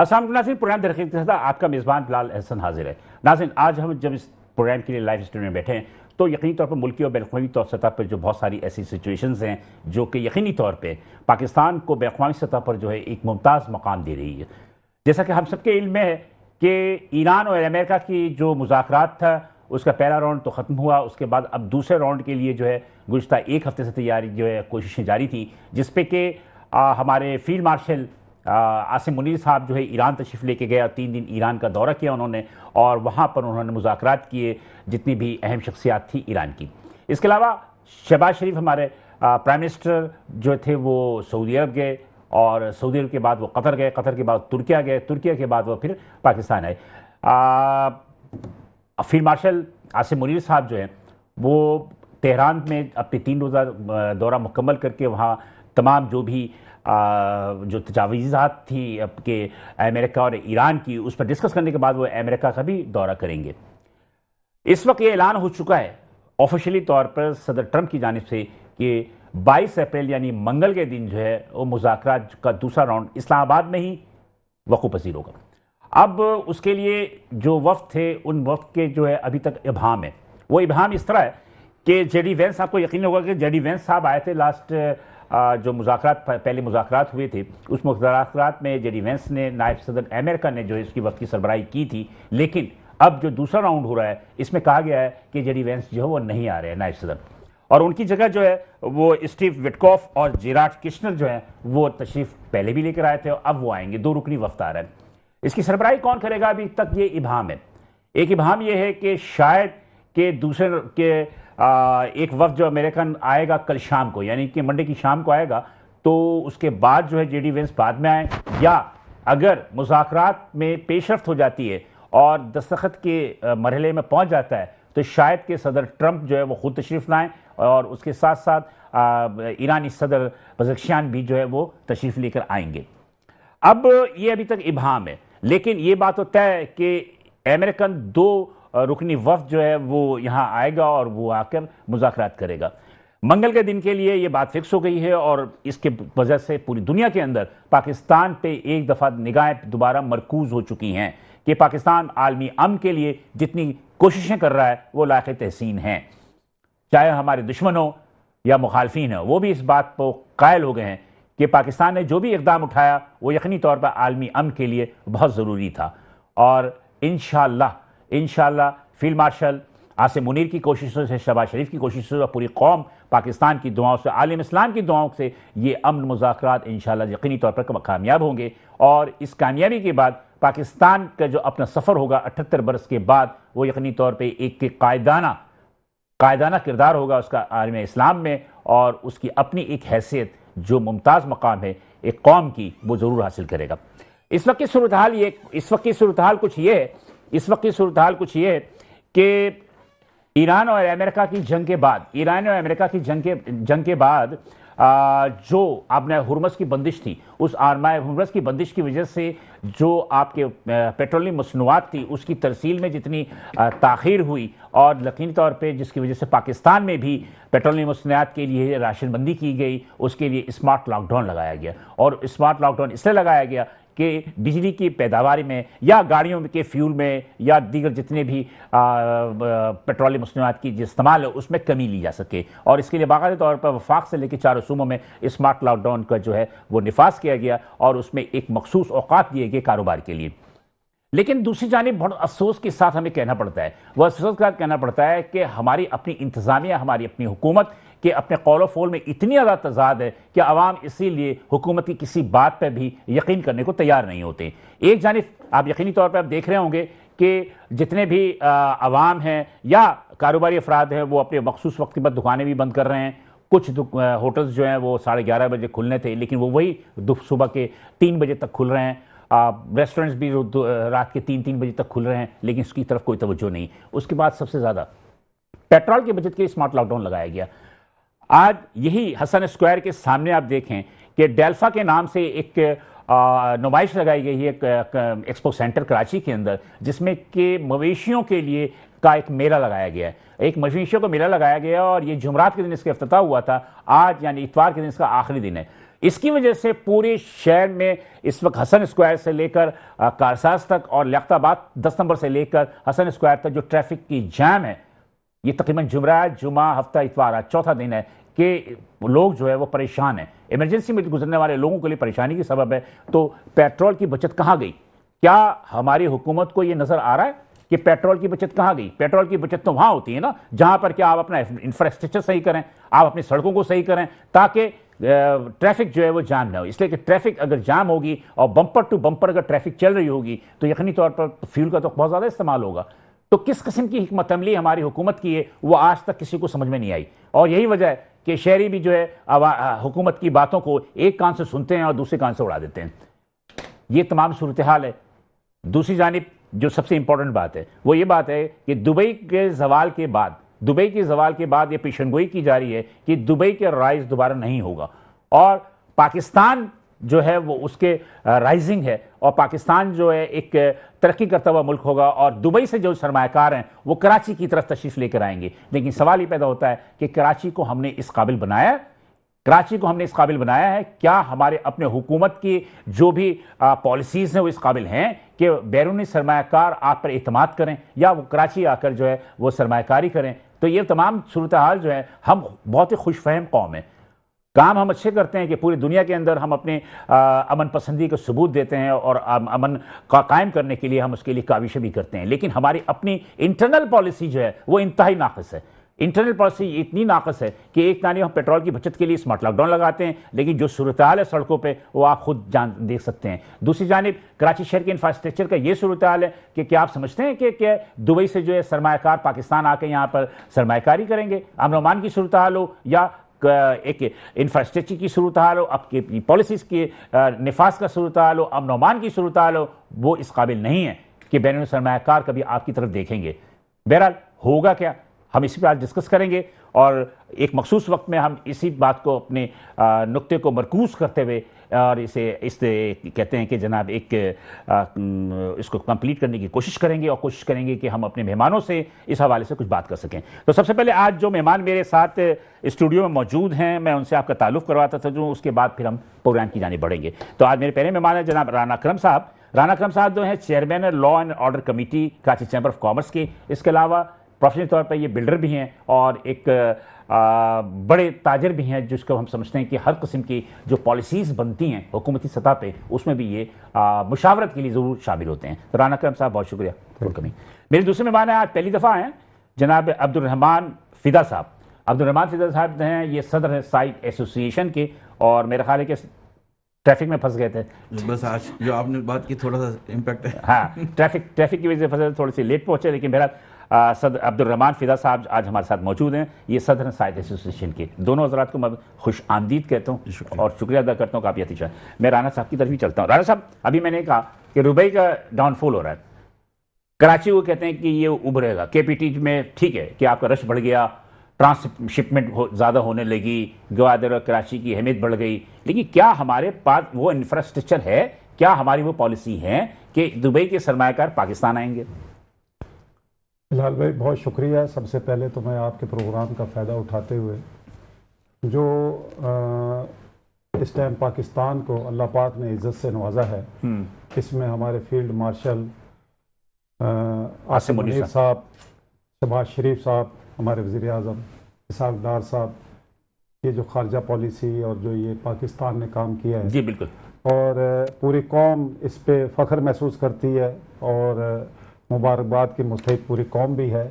السلام علیکم ناظرین، پروگرام در حقیقت کے ساتھ آپ کا میزبان بلال احسن حاضر ہے۔ ناظرین، آج ہم جب اس پروگرام کے لیے لائیو اسٹوڈیو میں بیٹھے ہیں تو یقینی طور پر ملکی اور بین الاقوامی سطح پر جو بہت ساری ایسی سچویشنز ہیں جو کہ یقینی طور پہ پاکستان کو بین الاقوامی سطح پر جو ہے ایک ممتاز مقام دے رہی ہے۔ جیسا کہ ہم سب کے علم میں ہے کہ ایران اور امریکہ کی جو مذاکرات تھا اس کا پہلا راؤنڈ تو ختم ہوا، اس کے بعد اب دوسرے راؤنڈ کے لیے جو ہے گزشتہ ایک ہفتے سے تیاری جو ہے کوششیں جاری تھیں، جس پہ کہ ہمارے فیلڈ مارشل عاصم منیر صاحب جو ہے ایران تشریف لے کے گئے اور 3 دن ایران کا دورہ کیا انہوں نے، اور وہاں پر انہوں نے مذاکرات کیے جتنی بھی اہم شخصیات تھی ایران کی۔ اس کے علاوہ شہباز شریف ہمارے پرائم منسٹر جو تھے وہ سعودی عرب گئے، اور سعودی عرب کے بعد وہ قطر گئے، قطر کے بعد ترکیہ گئے، ترکیہ کے بعد وہ پھر پاکستان آئے۔ فیلڈ مارشل عاصم منیر صاحب جو ہیں وہ تہران میں اپنے 3 روزہ دورہ مکمل کر کے وہاں تمام جو بھی جو تجاویزات تھی کہ امریکہ اور ایران کی، اس پر ڈسکس کرنے کے بعد وہ امریکہ کا بھی دورہ کریں گے۔ اس وقت یہ اعلان ہو چکا ہے آفیشلی طور پر صدر ٹرمپ کی جانب سے کہ 22 اپریل یعنی منگل کے دن جو ہے وہ مذاکرات کا دوسرا راؤنڈ اسلام آباد میں ہی وقوع پذیر ہوگا۔ اب اس کے لیے جو وفد تھے ان وفد کے جو ہے ابھی تک ابہام ہے۔ وہ ابہام اس طرح ہے کہ جے ڈی وینس، آپ کو یقین ہوگا کہ جے ڈی وینس صاحب آئے تھے لاسٹ جو مذاکرات پہلے مذاکرات ہوئے تھے، اس مذاکرات میں جے ڈی وینس نے، نائب صدر امریکہ نے جو اس کی وفد کی سربراہی کی تھی، لیکن اب جو دوسرا راؤنڈ ہو رہا ہے اس میں کہا گیا ہے کہ جے ڈی وینس جو ہے وہ نہیں آ رہے ہیں نائب صدر، اور ان کی جگہ جو ہے وہ اسٹیو وٹکوف اور جیرارڈ کشنر جو ہیں وہ تشریف پہلے بھی لے کر آئے تھے اور اب وہ آئیں گے۔ 2 رکنی وفد آ رہا ہے۔ اس کی سربراہی کون کرے گا ابھی تک یہ ابہام ہے۔ ایک ابہام یہ ہے کہ شاید کہ دوسرے کے ایک وفد جو امریکن آئے گا کل شام کو، یعنی کہ منڈے کی شام کو آئے گا، تو اس کے بعد جو ہے جے ڈی وینس بعد میں آئیں، یا اگر مذاکرات میں پیش رفت ہو جاتی ہے اور دستخط کے مرحلے میں پہنچ جاتا ہے تو شاید کہ صدر ٹرمپ جو ہے وہ خود تشریف لائیں، اور اس کے ساتھ ساتھ ایرانی صدر پزشکیان بھی جو ہے وہ تشریف لے کر آئیں گے۔ اب یہ ابھی تک ابہام ہے، لیکن یہ بات تو طے ہے کہ امریکن 2 رکنی وفد جو ہے وہ یہاں آئے گا اور وہ آ کر مذاکرات کرے گا۔ منگل کے دن کے لیے یہ بات فکس ہو گئی ہے، اور اس کے وجہ سے پوری دنیا کے اندر پاکستان پہ ایک دفعہ نگاہیں دوبارہ مرکوز ہو چکی ہیں کہ پاکستان عالمی امن کے لیے جتنی کوششیں کر رہا ہے وہ لائق تحسین ہیں۔ چاہے ہمارے دشمن ہوں یا مخالفین ہوں، وہ بھی اس بات کو قائل ہو گئے ہیں کہ پاکستان نے جو بھی اقدام اٹھایا وہ یقینی طور پر عالمی امن کے لیے بہت ضروری تھا، اور انشاءاللہ فیلڈ مارشل عاصم منیر کی کوششوں سے، شہباز شریف کی کوششوں سے، اور پوری قوم پاکستان کی دعاؤں سے، عالم اسلام کی دعاؤں سے یہ امن مذاکرات انشاءاللہ یقینی طور پر کامیاب ہوں گے، اور اس کامیابی کے بعد پاکستان کا جو اپنا سفر ہوگا 78 برس کے بعد، وہ یقینی طور پہ ایک قائدانہ کردار ہوگا اس کا عالم اسلام میں، اور اس کی اپنی ایک حیثیت جو ممتاز مقام ہے ایک قوم کی، وہ ضرور حاصل کرے گا۔ اس وقت کی صورتحال کچھ یہ ہے کہ ایران اور امریکہ کی جنگ کے بعد جو آپ نے ہرمز کی بندش تھی، اس ہرمز کی بندش کی وجہ سے جو آپ کے پیٹرولیم مصنوعات تھی اس کی ترسیل میں جتنی تاخیر ہوئی، اور یقینی طور پہ جس کی وجہ سے پاکستان میں بھی پیٹرولیم مصنوعات کے لیے راشن بندی کی گئی، اس کے لیے اسمارٹ لاک ڈاؤن لگایا گیا، اور اسمارٹ لاک ڈاؤن اس لیے لگایا گیا کہ بجلی کی پیداوار میں یا گاڑیوں کے فیول میں یا دیگر جتنے بھی پیٹرولیم مصنوعات کی جو استعمال ہے اس میں کمی لی جا سکے، اور اس کے لیے باقاعدہ طور پر وفاق سے لے کے 4 صوبوں میں اسمارٹ لاک ڈاؤن کا جو ہے وہ نفاذ کیا گیا، اور اس میں ایک مخصوص اوقات دیے گئے کاروبار کے لیے۔ لیکن دوسری جانب بہت افسوس کے ساتھ ہمیں کہنا پڑتا ہے کہ ہماری اپنی انتظامیہ، ہماری اپنی حکومت کہ اپنے قول و فول میں اتنی زیادہ تضاد ہے کہ عوام اسی لیے حکومت کی کسی بات پہ بھی یقین کرنے کو تیار نہیں ہوتے۔ ایک جانب آپ یقینی طور پہ آپ دیکھ رہے ہوں گے کہ جتنے بھی عوام ہیں یا کاروباری افراد ہیں وہ اپنے مخصوص وقت کے بعد دکانیں بھی بند کر رہے ہیں۔ کچھ ہوٹلز جو ہیں وہ 11:30 بجے کھلنے تھے، لیکن وہ وہی صبح کے 3 بجے تک کھل رہے ہیں۔ ریسٹورنٹس بھی رات کے 3 بجے تک کھل رہے ہیں، لیکن اس کی طرف کوئی توجہ نہیں۔ اس کے بعد سب سے زیادہ پیٹرول کی بچت کے اسمارٹ لاک ڈاؤن لگایا گیا۔ آج یہی حسن اسکوائر کے سامنے آپ دیکھیں کہ ڈیلفا کے نام سے ایک نمائش لگائی گئی ہے ایکسپو سینٹر کراچی کے اندر، جس میں کہ مویشیوں کے لیے کا ایک میلہ لگایا گیا ہے۔ ایک مویشیوں کا میلہ لگایا گیا، اور یہ جمعرات کے دن اس کا افتتاح ہوا تھا۔ آج یعنی اتوار کے دن اس کا آخری دن ہے۔ इसकी वजह से पूरे शहर में इस वक्त हसन स्क्वायर से लेकर कारसाज तक और लियाकताबाद 10 नंबर से लेकर हसन स्क्वायर तक जो ट्रैफिक की जाम है, ये तकरीबन जुमा हफ्ता इतवार आज चौथा दिन है कि लोग जो है वो परेशान हैं। इमरजेंसी में गुजरने वाले लोगों के लिए परेशानी की सबब है। तो पेट्रोल की बचत कहाँ गई? क्या हमारी हुकूमत को ये नजर आ रहा है कि पेट्रोल की बचत कहाँ गई? पेट्रोल की बचत तो वहां होती है ना जहां पर क्या आप अपना इंफ्रास्ट्रक्चर सही करें, आप अपनी सड़कों को सही करें, ताकि ट्रैफिक जो है वो जाम ना हो। इसलिए कि ट्रैफिक अगर जाम होगी और बम्पर टू बम्पर अगर ट्रैफिक चल रही होगी तो यकीनी तौर पर फ्यूल का तो बहुत ज़्यादा इस्तेमाल होगा। तो किस किस्म की हिकमत अमली हमारी हुकूमत की है वो आज तक किसी को समझ में नहीं आई। और यही वजह है कि शहरी भी जो है हुकूमत की बातों को एक कान से सुनते हैं और दूसरे कान से उड़ा देते हैं। ये तमाम सूरत हाल है। दूसरी जानिब जो सबसे इंपॉर्टेंट बात है वो ये बात है कि दुबई के जवाल के बाद ये पेशनगोई की जा रही है कि दुबई के राइज दोबारा नहीं होगा और पाकिस्तान जो है वो उसके राइजिंग है और पाकिस्तान जो है एक तरक्की करता हुआ मुल्क होगा और दुबई से जो सरमायाकार हैं वो कराची की तरफ तशरीफ लेकर आएंगे। लेकिन सवाल ये पैदा होता है कि कराची को हमने इस काबिल बनाया है? क्या हमारे अपने हुकूमत की जो भी पॉलिसीज़ हैं वो इस काबिल हैं कि बैरूनी सरमायाकार आप पर एतमाद करें या वो कराची आकर जो है वो सरमायाकारी करें? तो ये तमाम सूरत हाल जो है, हम बहुत ही खुशफहम कौम है, काम हम अच्छे करते हैं कि पूरी दुनिया के अंदर हम अपने अमन पसंदी को सबूत देते हैं और अमन का कायम करने के लिए हम उसके लिए काविशें भी करते हैं। लेकिन हमारी अपनी इंटरनल पॉलिसी जो है वो इंतहाई नाक़िस है। इंटरनल पॉलिसी इतनी नाक़िस है कि एक तानी हम पेट्रोल की बचत के लिए स्मार्ट लॉकडाउन लगाते हैं, लेकिन जो सूरत हाल है सड़कों पे वो आप खुद देख सकते हैं। दूसरी जानिब कराची शहर के इंफ्रास्ट्रक्चर का ये सूरत हाल है कि क्या आप समझते हैं कि क्या दुबई से जो है सरमायाकार पाकिस्तान आके यहाँ पर सरमायाकारी करेंगे? अमन अमान की सूरत हाल हो या एक इंफ्रास्ट्रक्चर की सूरत हाल हो, आपकी पॉलिसीज़ की निफाज का सूरत हाल हो, अमन अमान की सूरत हाल हो, वो इस काबिल नहीं है कि बैरून सरमायाकार कभी आपकी तरफ देखेंगे। बहरहाल होगा क्या, हम इसी पर आज डिस्कस करेंगे और एक मखसूस वक्त में हम इसी बात को अपने नुक्ते को मरकूज़ करते हुए और इसे कहते हैं कि जनाब एक इसको कंप्लीट करने की कोशिश करेंगे और कोशिश करेंगे कि हम अपने मेहमानों से इस हवाले से कुछ बात कर सकें। तो सबसे पहले आज जो मेहमान मेरे साथ स्टूडियो में मौजूद हैं मैं उनसे आपका ताल्लुक़ करवाता था, जो उसके बाद फिर हम प्रोग्राम की जाने बढ़ेंगे। तो आज मेरे पहले मेहमान हैं जनाब राना अकरम साहब। राना अकरम साहब जो हैं chairman law and order committee Karachi chamber of commerce के। इसके अलावा प्रोफेशनल तौर पर ये बिल्डर भी हैं और एक बड़े ताजर भी हैं, जिसको हम समझते हैं कि हर किस्म की जो पॉलिसीज़ बनती हैं हुकूमती सतह पे उसमें भी ये मुशावरत के लिए ज़रूर शामिल होते हैं। तो राना अकरम साहब बहुत शुक्रिया फॉर कमिंग। मेरे दूसरे मेहमान हैं आज पहली दफ़ा हैं जनाब अब्दुर्रहमान फ़िदा साहब। अब्दुर्रहमान फ़िदा साहब हैं ये सदर हैं साइट एसोसिएशन के और मेरा ख्याल है कि ट्रैफिक में फंस गए थे। बस आज जो आपने बात की थोड़ा सा इम्पैक्ट है। हाँ, ट्रैफिक की वजह से फंसे, थोड़ी सी लेट पहुंचे, लेकिन मेरा सदर अब्दुर्रहमान फ़िदा साहब आज हमारे साथ मौजूद हैं। ये सदर हैं साइट एसोसिएशन के। दोनों हज़रात को मैं खुश आमदीद कहता हूँ और शुक्रिया अदा करता हूँ काफ़ी अतिशा है। मैं राना साहब की तरफ ही चलता हूँ। राना साहब, अभी मैंने कहा कि दुबई का डाउनफॉल हो रहा है, कराची को कहते हैं कि ये उभरेगा। KPT में ठीक है कि आपका रश बढ़ गया, ट्रांसशिपमेंट ज़्यादा होने लगी, गवादर और कराची की अहमियत बढ़ गई, लेकिन क्या हमारे पास वो इंफ्रास्ट्रक्चर है, क्या हमारी वो पॉलिसी है कि दुबई के सरमायाकार पाकिस्तान आएंगे? फिलहाल भाई बहुत शुक्रिया। सबसे पहले तो मैं आपके प्रोग्राम का फ़ायदा उठाते हुए जो इस टाइम पाकिस्तान को अल्लाह पाक ने इज़्ज़त से नवाजा है, इसमें हमारे फील्ड मार्शल आसिम मुनीर साहब, शहबाज शरीफ साहब, हमारे वज़ीर आज़म इसहाक़ डार साहब, ये जो खारजा पॉलिसी और जो ये पाकिस्तान ने काम किया है, जी बिल्कुल, और पूरी कौम इस पे फ़ख्र महसूस करती है और मुबारकबाद की मुस्तहिक पूरी कौम भी है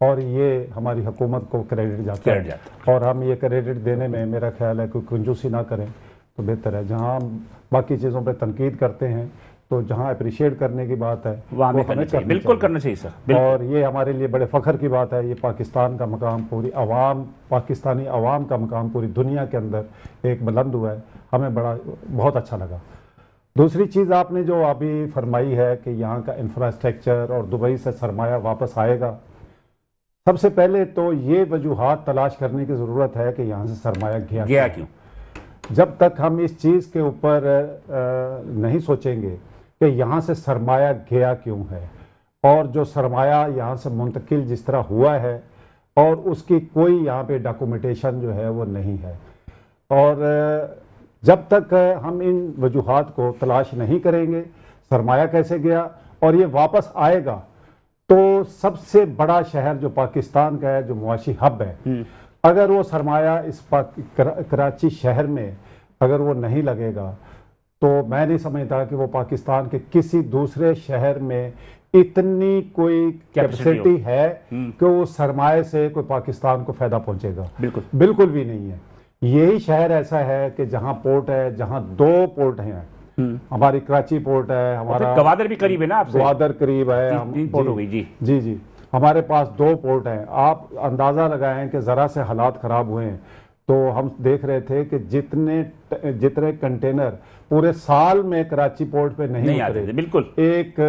और ये हमारी हुकूमत को क्रेडिट जाता है और हम ये क्रेडिट देने में मेरा ख्याल है कोई कंजूसी ना करें तो बेहतर है। जहाँ हम बाकी चीज़ों पे तनकीद करते हैं तो जहाँ अप्रिशिएट करने की बात है वो हमें बिल्कुल करना चाहिए सर। और ये हमारे लिए बड़े फ़ख्र की बात है। ये पाकिस्तान का मकाम, पूरी अवाम, पाकिस्तानी अवाम का मकाम पूरी दुनिया के अंदर एक बुलंद हुआ है, हमें बहुत अच्छा लगा। दूसरी चीज़ आपने जो अभी फरमाई है कि यहाँ का इंफ्रास्ट्रक्चर और दुबई से सरमाया वापस आएगा, सबसे पहले तो ये वजूहात तलाश करने की ज़रूरत है कि यहाँ से सरमाया गया क्यों। जब तक हम इस चीज़ के ऊपर नहीं सोचेंगे कि यहाँ से सरमाया गया क्यों है और जो सरमाया यहाँ से मुंतकिल जिस तरह हुआ है और उसकी कोई यहाँ पे डॉक्यूमेंटेशन जो है वो नहीं है, और جب تک ہم ان وجوہات کو تلاش نہیں کریں گے، سرمایہ کیسے گیا اور یہ واپس آئے گا، تو سب سے بڑا شہر جو پاکستان کا ہے، جو معاشی ہب ہے، اگر وہ سرمایہ اس کراچی شہر میں اگر وہ نہیں لگے گا تو میں نہیں سمجھتا کہ وہ پاکستان کے کسی دوسرے شہر میں اتنی کوئی کیپیسٹی ہے کہ وہ سرمایہ سے کوئی پاکستان کو فائدہ پہنچے گا، بالکل بھی نہیں ہے۔ یہی شہر ایسا ہے کہ جہاں پورٹ ہے، جہاں 2 پورٹ ہیں، ہماری کراچی پورٹ ہے، ہمارا گوادر بھی قریب ہے نا، آپ سے گوادر قریب ہے، 3 پورٹ ہو گئی جی ہمارے پاس 2 پورٹ ہیں۔ آپ اندازہ لگائیں کہ ذرا سے حالات خراب ہوئے ہیں تو ہم دیکھ رہے تھے کہ جتنے کنٹینر پورے سال میں کراچی پورٹ پہ نہیں آتے تھے، بالکل ایک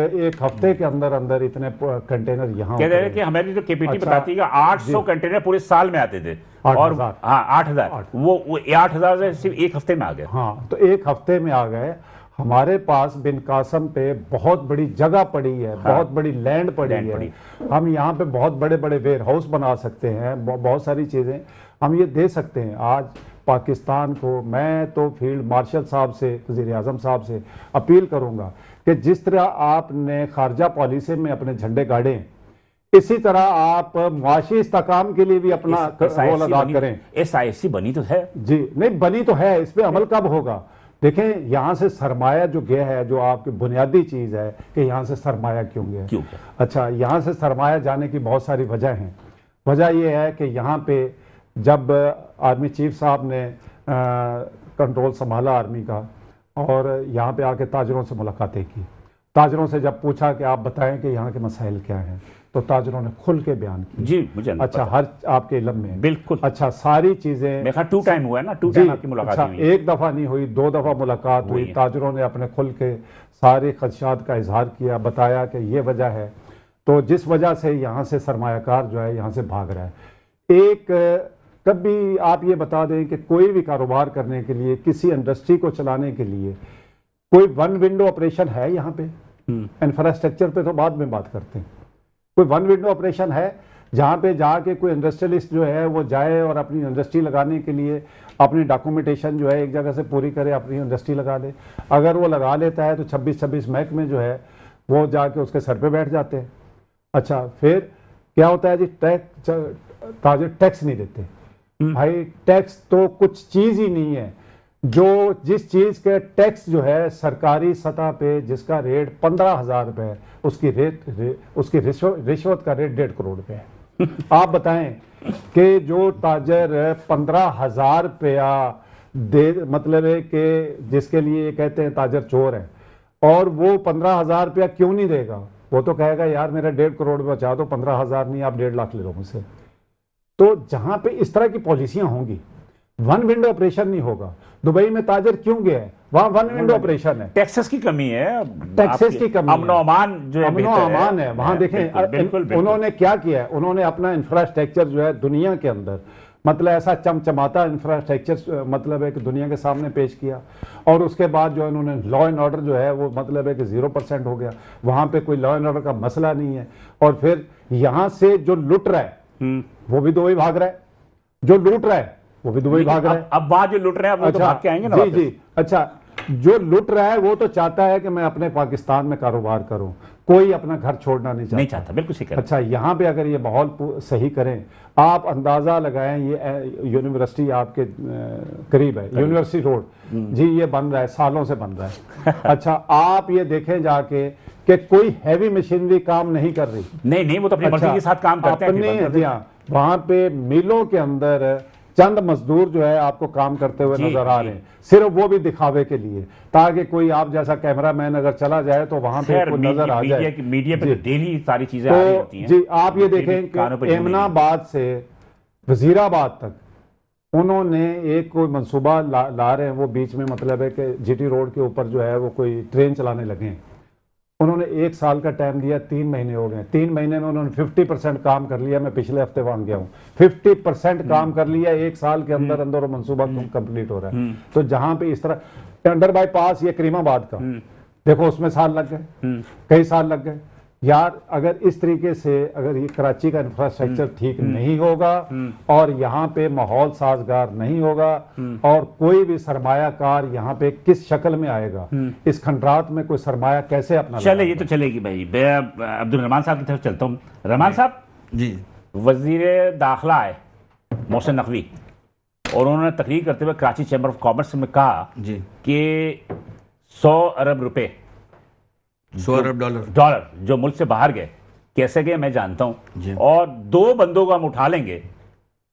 ہفتے کے اندر اتنے کنٹینر یہاں کہہ رہے ہیں کہ ہماری جو KPT بتاتی ہے کہ 800 کنٹینر پورے سال میں آتے تھے، اور 8,000 وہ 8,000 سے صرف ایک ہفتے میں آ گئے۔ ہاں، تو ایک ہفتے میں آ گئے۔ ہمارے پاس بن قاسم پہ بہت بڑی جگہ پڑی ہے، بہت بڑی لینڈ پڑی ہے، ہم یہاں پہ بہت بڑے بڑے ویئر ہاؤس بنا سکتے ہیں، بہت ساری چیزیں ہم یہ دے سکتے ہیں۔ آج پاکستان کو میں تو فیلڈ مارشل صاحب سے، وزیر اعظم صاحب سے اپیل کروں گا کہ جس طرح آپ نے خارجہ پالیسی میں اپنے جھنڈے گاڑے ہیں، اسی طرح آپ معاشی استحکام کے لیے بھی اپنا رول ادا کریں۔ SIFC بنی تو ہے، جی نہیں بنی تو ہے، اس پہ عمل کب ہوگا؟ دیکھیں یہاں سے سرمایہ جو گیا ہے، جو آپ کی بنیادی چیز ہے کہ یہاں سے سرمایہ کیوں گیا؟ اچھا، یہاں سے سرمایہ جانے کی بہت ساری وجہ ہیں۔ وجہ یہ ہے کہ یہاں پہ جب آرمی چیف صاحب نے کنٹرول سنبھالا آرمی کا، اور یہاں پہ آ کے تاجروں سے ملاقاتیں کی، تاجروں سے جب پوچھا کہ آپ بتائیں کہ یہاں کے مسائل کیا ہیں، تو تاجروں نے کھل کے بیان کی۔ جی مجھے اچھا، ہر آپ کے علم میں بالکل اچھا ساری چیزیں 2 ٹائم ہوا ہے نا، 2 ٹائم آپ کی ملاقات ہوئی، ایک دفعہ نہیں ہوئی، 2 دفعہ ملاقات ہوئی۔ تاجروں نے اپنے کھل کے سارے خدشات کا اظہار کیا، بتایا کہ یہ وجہ ہے، تو جس وجہ سے یہاں سے سرمایہ کار جو ہے یہاں سے بھاگ رہا ہے۔ کبھی آپ یہ بتا دیں کہ کوئی بھی کاروبار کرنے کے لیے، کسی انڈسٹری کو چلانے کے لیے کوئی 1 ونڈو آپریشن ہے یہاں پہ؟ انفراسٹرکچر پہ تو بعد میں بات کرتے ہیں۔ کوئی 1 ونڈو آپریشن ہے جہاں پہ جا کے کوئی انڈسٹریلسٹ جو ہے وہ جائے اور اپنی انڈسٹری لگانے کے لیے اپنی ڈاکومنٹیشن جو ہے ایک جگہ سے پوری کرے، اپنی انڈسٹری لگا دے؟ اگر وہ لگا لیتا ہے تو 26 محکمے جو ہے وہ جا کے اس کے سر پہ بیٹھ جاتے ہیں۔ اچھا، پھر کیا ہوتا ہے جی؟ تاجر ٹیکس نہیں دیتے۔ بھائی ٹیکس تو کچھ چیز ہی نہیں ہے، جس چیز کے ٹیکس جو ہے سرکاری سطح پہ جس کا ریٹ 15,000 روپے ہے، اس کی رشوت کا ریٹ 1.5 کروڑ روپے ہے۔ آپ بتائیں کہ جو تاجر 15,000 روپیہ مطلب ہے کہ جس کے لیے یہ کہتے ہیں تاجر چور ہے، اور وہ 15,000 روپیہ کیوں نہیں دے گا؟ وہ تو کہے گا یار میرا 1.5 کروڑ بچا دو، 15,000 نہیں، آپ 1.5 لاکھ لے لو مجھ سے۔ تو جہاں پہ اس طرح کی پالیسیاں ہوں گی، 1 ونڈو آپریشن نہیں ہوگا۔ دبئی میں تاجر کیوں گیا ہے؟ وہاں 1 ونڈو آپریشن ہے۔ ٹیکسز کی کمی ہے، ٹیکسز کی کمی ہے، امن و امان جو ہے، امن و امان ہے وہاں۔ دیکھیں انہوں نے کیا کیا ہے، انہوں نے اپنا انفراسٹرکچر جو ہے دنیا کے اندر مطلب ایسا چمچماتا انفراسٹرکچر مطلب ہے کہ دنیا کے سامنے پیش کیا، اور اس کے بعد جو انہوں نے لا اینڈ آرڈر جو ہے وہ مطلب ہے کہ 0% ہو گیا، وہاں پہ کوئی لا اینڈ آرڈر کا مسئلہ نہیں ہے۔ اور پھر یہاں سے جو لٹ رہا ہے وہ بھی دبئی بھاگ رہا ہے، جو لوٹ رہا ہے وہ بھی دبئی بھاگ رہا ہے۔ اب وہاں جو لوٹ رہے ہیں وہ تو بھاگ کے آئیں گے نا۔ جی اچھا، جو لٹ رہا ہے وہ تو چاہتا ہے کہ میں اپنے پاکستان میں کاروبار کروں، کوئی اپنا گھر چھوڑنا نہیں چاہتا۔ بالکل صحیح۔ اچھا، یہاں پہ اگر یہ ماحول صحیح کریں، آپ اندازہ لگائیں، یہ یونیورسٹی آپ کے قریب ہے، یونیورسٹی روڈ جی، یہ بن رہا ہے، سالوں سے بن رہا ہے۔ اچھا، آپ یہ دیکھیں جا کے کہ کوئی ہیوی مشینری کام نہیں کر رہی۔ نہیں، وہ تو اپنی مرضی کے ساتھ کام کرتے ہیں۔ وہاں پہ میلوں کے اندر چند مزدور جو ہے آپ کو کام کرتے ہوئے نظر آ رہے ہیں، صرف وہ بھی دکھاوے کے لیے، تاکہ کوئی آپ جیسا کیمرہ مین اگر چلا جائے تو وہاں پہ کوئی نظر آ جائے۔ میڈیا پہ ڈیلی ساری چیزیں آ رہی ہوتی ہیں۔ جی، آپ یہ دیکھیں کہ ایمن آباد سے وزیر آباد تک انہوں نے ایک کوئی منصوبہ لا رہے ہیں، وہ بیچ میں مطلب ہے کہ GT روڈ کے اوپر جو ہے وہ کوئی ٹرین چلانے لگے ہیں۔ انہوں نے 1 سال کا ٹائم دیا، 3 مہینے ہو گئے، 3 مہینے میں انہوں نے 50% کام کر لیا۔ میں پچھلے ہفتے وہاں گیا ہوں، 50% کام کر لیا، 1 سال کے اندر اندر منصوبہ کمپلیٹ ہو رہا ہے۔ تو جہاں پہ اس طرح انڈر بائی پاس یہ کریم آباد کا دیکھو، اس میں سال لگ گئے، کئی سال لگ گئے۔ यार अगर इस तरीके से अगर ये कराची का इंफ्रास्ट्रक्चर ठीक नहीं होगा और यहाँ पे माहौल साजगार नहीं होगा और कोई भी सरमायाकार यहाँ पे किस शक्ल में आएगा, इस खंडरात में कोई सरमाया कैसे अपना चले, ये तो चलेगी भाई। मैं अब्दुल रहमान साहब की तरफ चलता हूँ। रहमान साहब जी, वजीर दाखिला है मोहसिन नकवी, और उन्होंने तकरीर करते हुए कराची चैम्बर ऑफ कॉमर्स में कहा जी कि 100 अरब रुपए 100 अरब डॉलर जो मुल्क से बाहर गए, कैसे गए मैं जानता जी। हूं, और 2 बंदों को हम उठा लेंगे,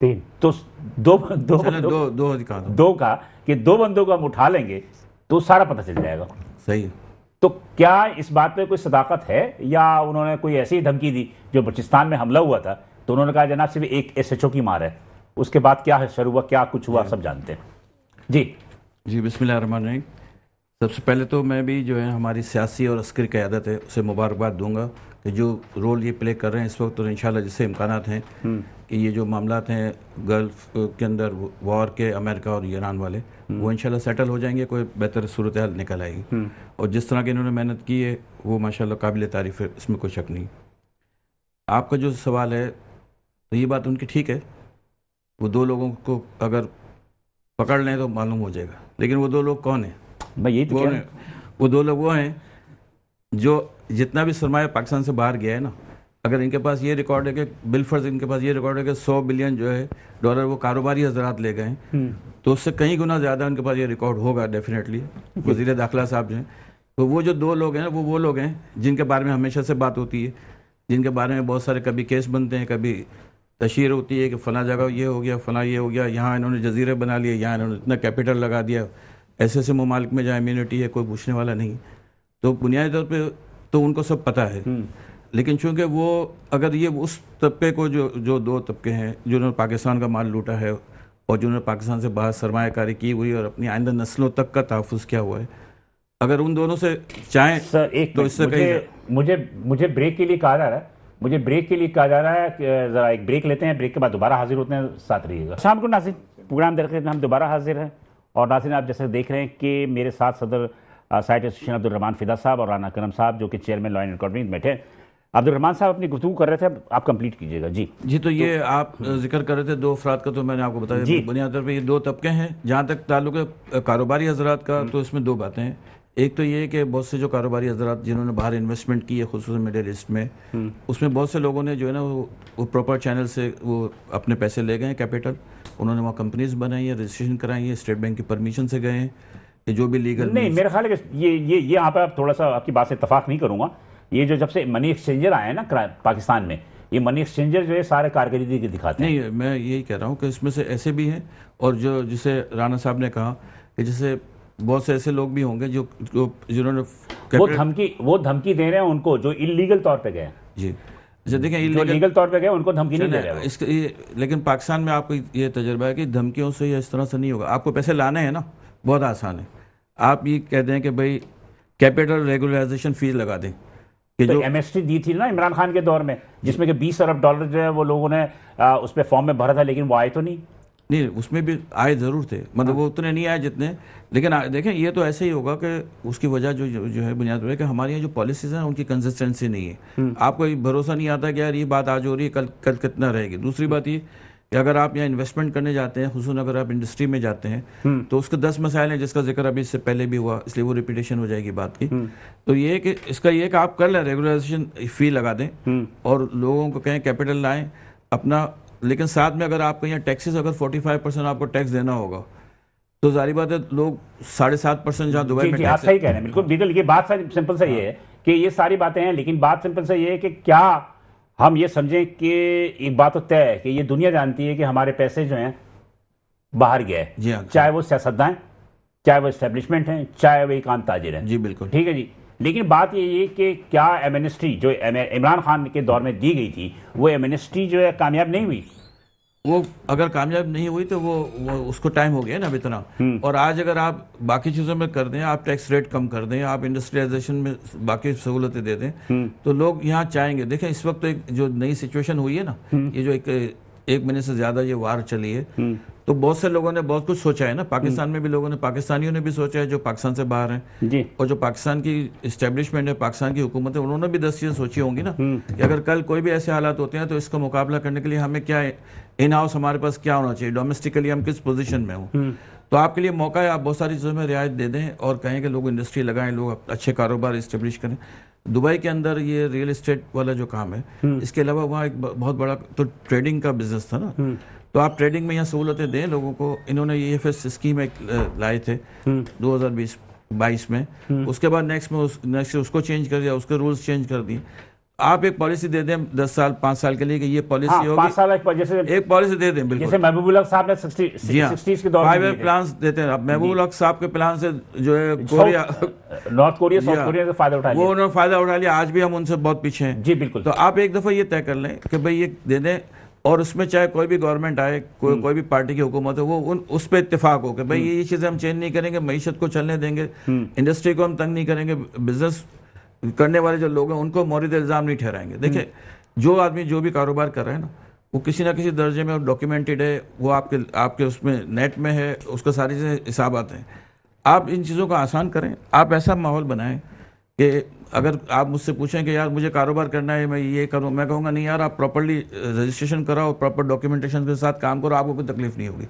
3 तो दो दिखा दो। 2 का कि 2 बंदों को हम उठा लेंगे तो सारा पता चल जाएगा। सही है। तो क्या इस बात पे कोई सदाकत है, या उन्होंने कोई ऐसी धमकी दी? जो बलूचिस्तान में हमला हुआ था तो उन्होंने कहा जनाब सिर्फ एक SHO की मार है, उसके बाद क्या शुरू हुआ, क्या कुछ हुआ, सब जानते हैं जी। बिस्मिल्लाहिर्रहमानिर्रहीम। सबसे पहले तो मैं भी जो है हमारी सियासी और अस्करी क़यादत है उसे मुबारकबाद दूंगा कि जो रोल ये प्ले कर रहे हैं इस वक्त, और इंशाल्लाह जिससे इम्कानात हैं कि ये जो मामलात हैं गल्फ़ के अंदर वॉर के, अमेरिका और ईरान वाले, वो इंशाल्लाह सेटल हो जाएंगे, कोई बेहतर सूरत हाल निकल आएगी। और जिस तरह की इन्होंने मेहनत की है वो माशाल्लाह काबिल तारीफ़ है, इसमें कोई शक नहीं। आपका जो सवाल है तो ये बात उनकी ठीक है, वो 2 लोगों को अगर पकड़ लें तो मालूम हो जाएगा, लेकिन वो 2 लोग कौन हैं? मैं यही तो कह रहा हूं। वो 2 लोग वो हैं जो जितना भी सरमाया पाकिस्तान से बाहर गया है ना, अगर इनके पास ये रिकॉर्ड है कि बिलफर्ज इनके पास ये रिकॉर्ड है कि 100 बिलियन जो है डॉलर वो कारोबारी हजरात ले गए हैं, तो उससे कहीं गुना ज़्यादा उनके पास ये रिकॉर्ड होगा डेफिनेटली। वज़ीर दाखिला साहब जो हैं, तो वो जो 2 लोग हैं वो लोग हैं जिनके बारे में हमेशा से बात होती है, जिनके बारे में बहुत सारे कभी केस बनते हैं, कभी तशहीर होती है कि फ़लाँ जगह ये हो गया, फ़लाँ ये हो गया, यहाँ इन्होंने जजीरे बना लिए, यहाँ इन्होंने इतना कैपिटल लगा दिया, ऐसे ऐसे ममालिक में जहाँ इम्यूनिटी है कोई पूछने वाला नहीं। तो बुनियादी तौर पे तो उनको सब पता है, लेकिन चूंकि वो अगर ये उस तबके को जो 2 तबके हैं जिन्होंने पाकिस्तान का माल लूटा है और जिन्होंने पाकिस्तान से बाहर सरमायाकारी की हुई और अपनी आइंदा नस्लों तक का तहफ़्फ़ुज़ किया हुआ है, अगर उन दोनों से चाहें सर एक तो इससे मुझे ब्रेक के लिए कहा जा रहा है, मुझे ब्रेक के लिए कहा जा रहा है कि ज़रा एक ब्रेक लेते हैं, ब्रेक के बाद दोबारा हाजिर होते हैं, साथ रहिएगा। शाम को नाज़रीन प्रोग्राम देख रहे हैं, हम दोबारा हाजिर हैं, और नाज़रीन आप जैसे देख रहे हैं कि मेरे साथ सदर साइट एसोसिएशन अब्दुल रहमान फिदा साहब और राना करम साहब जो कि चेयरमैन लॉ एंड ऑर्डर में बैठे हैं। अब्दुल रहमान साहब अपनी गुफ्तगू कर रहे थे, आप कंप्लीट कीजिएगा जी। तो ये आप जिक्र कर रहे थे 2 अफराद का, तो मैंने आपको बताया बुनियादी तौर पर ये 2 तबके हैं। जहाँ तक ताल्लुक है कारोबारी हजरात का, तो इसमें 2 बातें हैं। एक तो ये कि बहुत से जो कारोबारी हजरात जिन्होंने बाहर इन्वेस्टमेंट की है खुसूसन मिडिल ईस्ट में, उसमें बहुत से लोगों ने जो है ना वो प्रॉपर चैनल से वो अपने पैसे ले गए हैं, कैपिटल, उन्होंने वहाँ कंपनीज बनाई है, रजिस्ट्रेशन कराई है, स्टेट बैंक की परमिशन से गए हैं, कि जो भी लीगल नहीं, मेरा ख्याल है कि ये यहाँ पर थोड़ा सा आपकी बात से इत्तफाक नहीं करूँगा। ये जो जब से मनी एक्सचेंजर आए हैं ना पाकिस्तान में, ये मनी एक्सचेंजर जो है सारे कारकर्दगी दिखाते हैं। नहीं, मैं यही कह रहा हूँ कि इसमें से ऐसे भी हैं, और जो जिसे राना साहब ने कहा कि जैसे बहुत से ऐसे लोग भी होंगे जिन्होंने वो धमकी दे रहे हैं उनको जो इलीगल तौर पे गए जी। अच्छा देखें, जो लीगल तौर पे गए उनको धमकी नहीं दे रहे हैं। लेकिन पाकिस्तान में आपको ये तजर्बा है कि धमकियों से या इस तरह से नहीं होगा। आपको पैसे लाने हैं ना, बहुत आसान है। आप ये कहते हैं कि भाई कैपिटल रेगुलराइजेशन फीस लगा दें, कि तो जो एमएसटी दी थी ना इमरान खान के दौर में, जिसमें कि 20 अरब डॉलर जो है वो लोगों ने उस पर फॉर्म में भरा था, लेकिन वो आए तो नहीं, उसमें भी आए ज़रूर थे, मतलब वो उतने नहीं आए जितने, लेकिन देखें ये तो ऐसे ही होगा कि उसकी वजह जो है बुनियाद पर है कि हमारी यहाँ जो पॉलिसीज़ हैं उनकी कंसिस्टेंसी नहीं है। आपको भरोसा नहीं आता कि यार ये बात आज हो रही है, कल कितना रहेगी। दूसरी बात ये कि अगर आप यहाँ इन्वेस्टमेंट करने जाते हैं, खुसूसन अगर आप इंडस्ट्री में जाते हैं, तो उसके 10 मसाइल हैं जिसका जिक्र अभी इससे पहले भी हुआ, इसलिए वो रिपीटेशन हो जाएगी बात की। तो ये कि इसका ये कि आप कर लें, रेगुलराइजेशन फ़ी लगा दें और लोगों को कहें कैपिटल लाएं अपना, लेकिन साथ में अगर आपको यहाँ टैक्सेस अगर 45% आपको टैक्स देना होगा, तो जारी बात है लोग 7.5% जहाँ दुबई में, आप सही कह रहे हैं, बिल्कुल। ये बात सिंपल से ये है कि ये सारी बातें हैं, लेकिन बात सिंपल से ये है कि क्या हम ये समझें कि एक बात तो तय है कि ये दुनिया जानती है कि हमारे पैसे जो हैं बाहर गए, चाहे वो सियासतदान, चाहे वो एस्टेब्लिशमेंट हैं, चाहे वो एक आम ताजिर हैं। जी बिल्कुल ठीक है जी। लेकिन बात ये कि क्या एमनेस्टी जो इमरान खान के दौर में दी गई थी, वो एमनेस्टी जो है कामयाब नहीं हुई? वो अगर कामयाब नहीं हुई तो वो उसको टाइम हो गया ना इतना। और आज अगर आप बाकी चीज़ों में कर दें, आप टैक्स रेट कम कर दें, आप इंडस्ट्रियलाइजेशन में बाकी सहूलतें दे दें, तो लोग यहाँ चाहेंगे। देखें इस वक्त एक जो नई सिचुएशन हुई है ना, ये जो एक महीने से ज़्यादा ये वार चली है, تو بہت سے لوگوں نے بہت کچھ سوچا ہے نا, پاکستان میں بھی لوگوں نے, پاکستانیوں نے بھی سوچا ہے جو پاکستان سے باہر ہیں جی, اور جو پاکستان کی اسٹیبلشمنٹ ہے, پاکستان کی حکومت ہے, انہوں نے بھی 10 چیزیں سوچی ہوں گی نا کہ اگر کل کوئی بھی ایسے حالات ہوتے ہیں تو اس کا مقابلہ کرنے کے لیے ہمیں کیا ان ہاؤس ہمارے پاس کیا ہونا چاہیے, ڈومیسٹکلی ہم کس پوزیشن میں ہوں. تو آپ کے لیے موقع ہے, آپ بہت ساری چیزوں میں رعایت دے دیں اور کہیں کہ لوگ انڈسٹری لگائیں, لوگ اچھے کاروبار اسٹیبلش کریں. دبئی کے اندر یہ ریئل اسٹیٹ والا جو کام ہے, اس کے علاوہ وہاں ایک بہت بڑا تو ٹریڈنگ کا بزنس تھا نا, تو آپ ٹریڈنگ میں یہاں سہولتیں دیں لوگوں کو. انہوں نے یہ FS اسکیم ایک لائے تھے 2022 میں, اس کے بعد نیکسٹ اس کو چینج کر دیا, اس کے رولز چینج کر دیے. آپ ایک پالیسی دے دیں 10 سال 5 سال کے لیے کہ یہ پالیسی ہوگی, 5 سال جیسے ایک پالیسی دے دیں بالکل, جیسے محبوب الحق صاحب نے 60s کے دور میں 5 ایئر پلانز دیتے ہیں. اب محبوب الحق صاحب کے پلان سے جو ہے Korea, north Korea, south Korea سے فائدہ اٹھا لیا, وہ انہوں نے فائدہ اٹھا لیا. آج بھی ہم ان سے بہت پیچھے ہیں. جی بالکل. تو آپ ایک دفعہ یہ طے کر لیں کہ بھئی یہ دے دیں, اور اس میں چاہے کوئی بھی گورنمنٹ آئے, کوئی بھی پارٹی کی حکومت ہے, وہ اس پہ اتفاق ہو کہ بھئی یہ چیزیں ہم چینج نہیں کریں گے, معیشت کو چلنے دیں گے, انڈسٹری کو ہم تنگ نہیں کریں گے, بزنس کرنے والے جو لوگ ہیں ان کو مورد الزام نہیں ٹھہرائیں گے. دیکھیں جو آدمی جو بھی کاروبار کر رہا ہے نا, وہ کسی نہ کسی درجے میں ڈاکیومنٹڈ ہے, وہ آپ کے اس میں نیٹ میں ہے, اس کا ساری چیزیں حسابات ہیں. آپ ان چیزوں کو آسان کریں, آپ ایسا ماحول بنائیں کہ اگر آپ مجھ سے پوچھیں کہ یار مجھے کاروبار کرنا ہے, میں یہ کروں, میں کہوں گا نہیں یار, آپ پراپرلی رجسٹریشن کراؤ, پراپر ڈاکیومنٹیشن کے ساتھ کام کرو, آپ کو کوئی تکلیف نہیں ہوگی.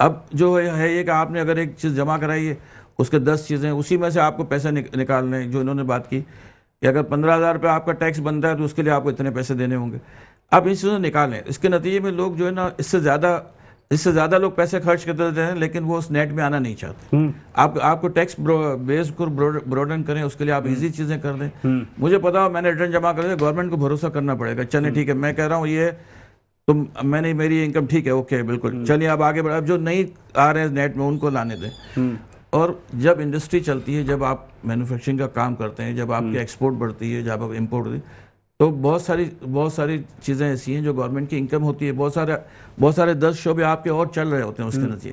اب جو ہے یہ کہ آپ نے اگر ایک چیز جمع کرائی ہے, اس کے 10 چیزیں, اسی میں سے آپ کو پیسے نکالنے ہیں. جو انہوں نے بات کی کہ اگر 15,000 روپے آپ کا ٹیکس بنتا ہے تو اس کے لیے آپ کو اتنے پیسے دینے ہوں گے, آپ ان چیزوں نکالیں. اس کے نتیجے میں لوگ جو ہے نا اس سے زیادہ لوگ پیسے خرچ کر دیتے ہیں, لیکن وہ اس نیٹ میں آنا نہیں چاہتے. آپ کو ٹیکس بیس کو بروڈن کریں, اس کے لیے آپ ایزی چیزیں کر دیں. مجھے پتا ہو میں نے ریٹرن جمع کر دیا, گورنمنٹ کو بھروسہ کرنا پڑے گا, چلیں ٹھیک ہے میں کہہ رہا ہوں یہ تم میں نے میری انکم ٹھیک ہے, اوکے بالکل, چلیے آپ آگے بڑھیں. اب جو نہیں آ رہے ہیں نیٹ میں ان کو لانے دیں. اور جب انڈسٹری چلتی ہے, جب آپ مینوفیکچرنگ کا کام کرتے ہیں, جب آپ کی ایکسپورٹ بڑھتی ہے, جب آپ امپورٹ ہوتی ہے, تو بہت ساری چیزیں ایسی ہیں جو گورنمنٹ کی انکم ہوتی ہے. بہت سارے 10 شعبے آپ کے اور چل رہے ہوتے ہیں اس کے نتیجے.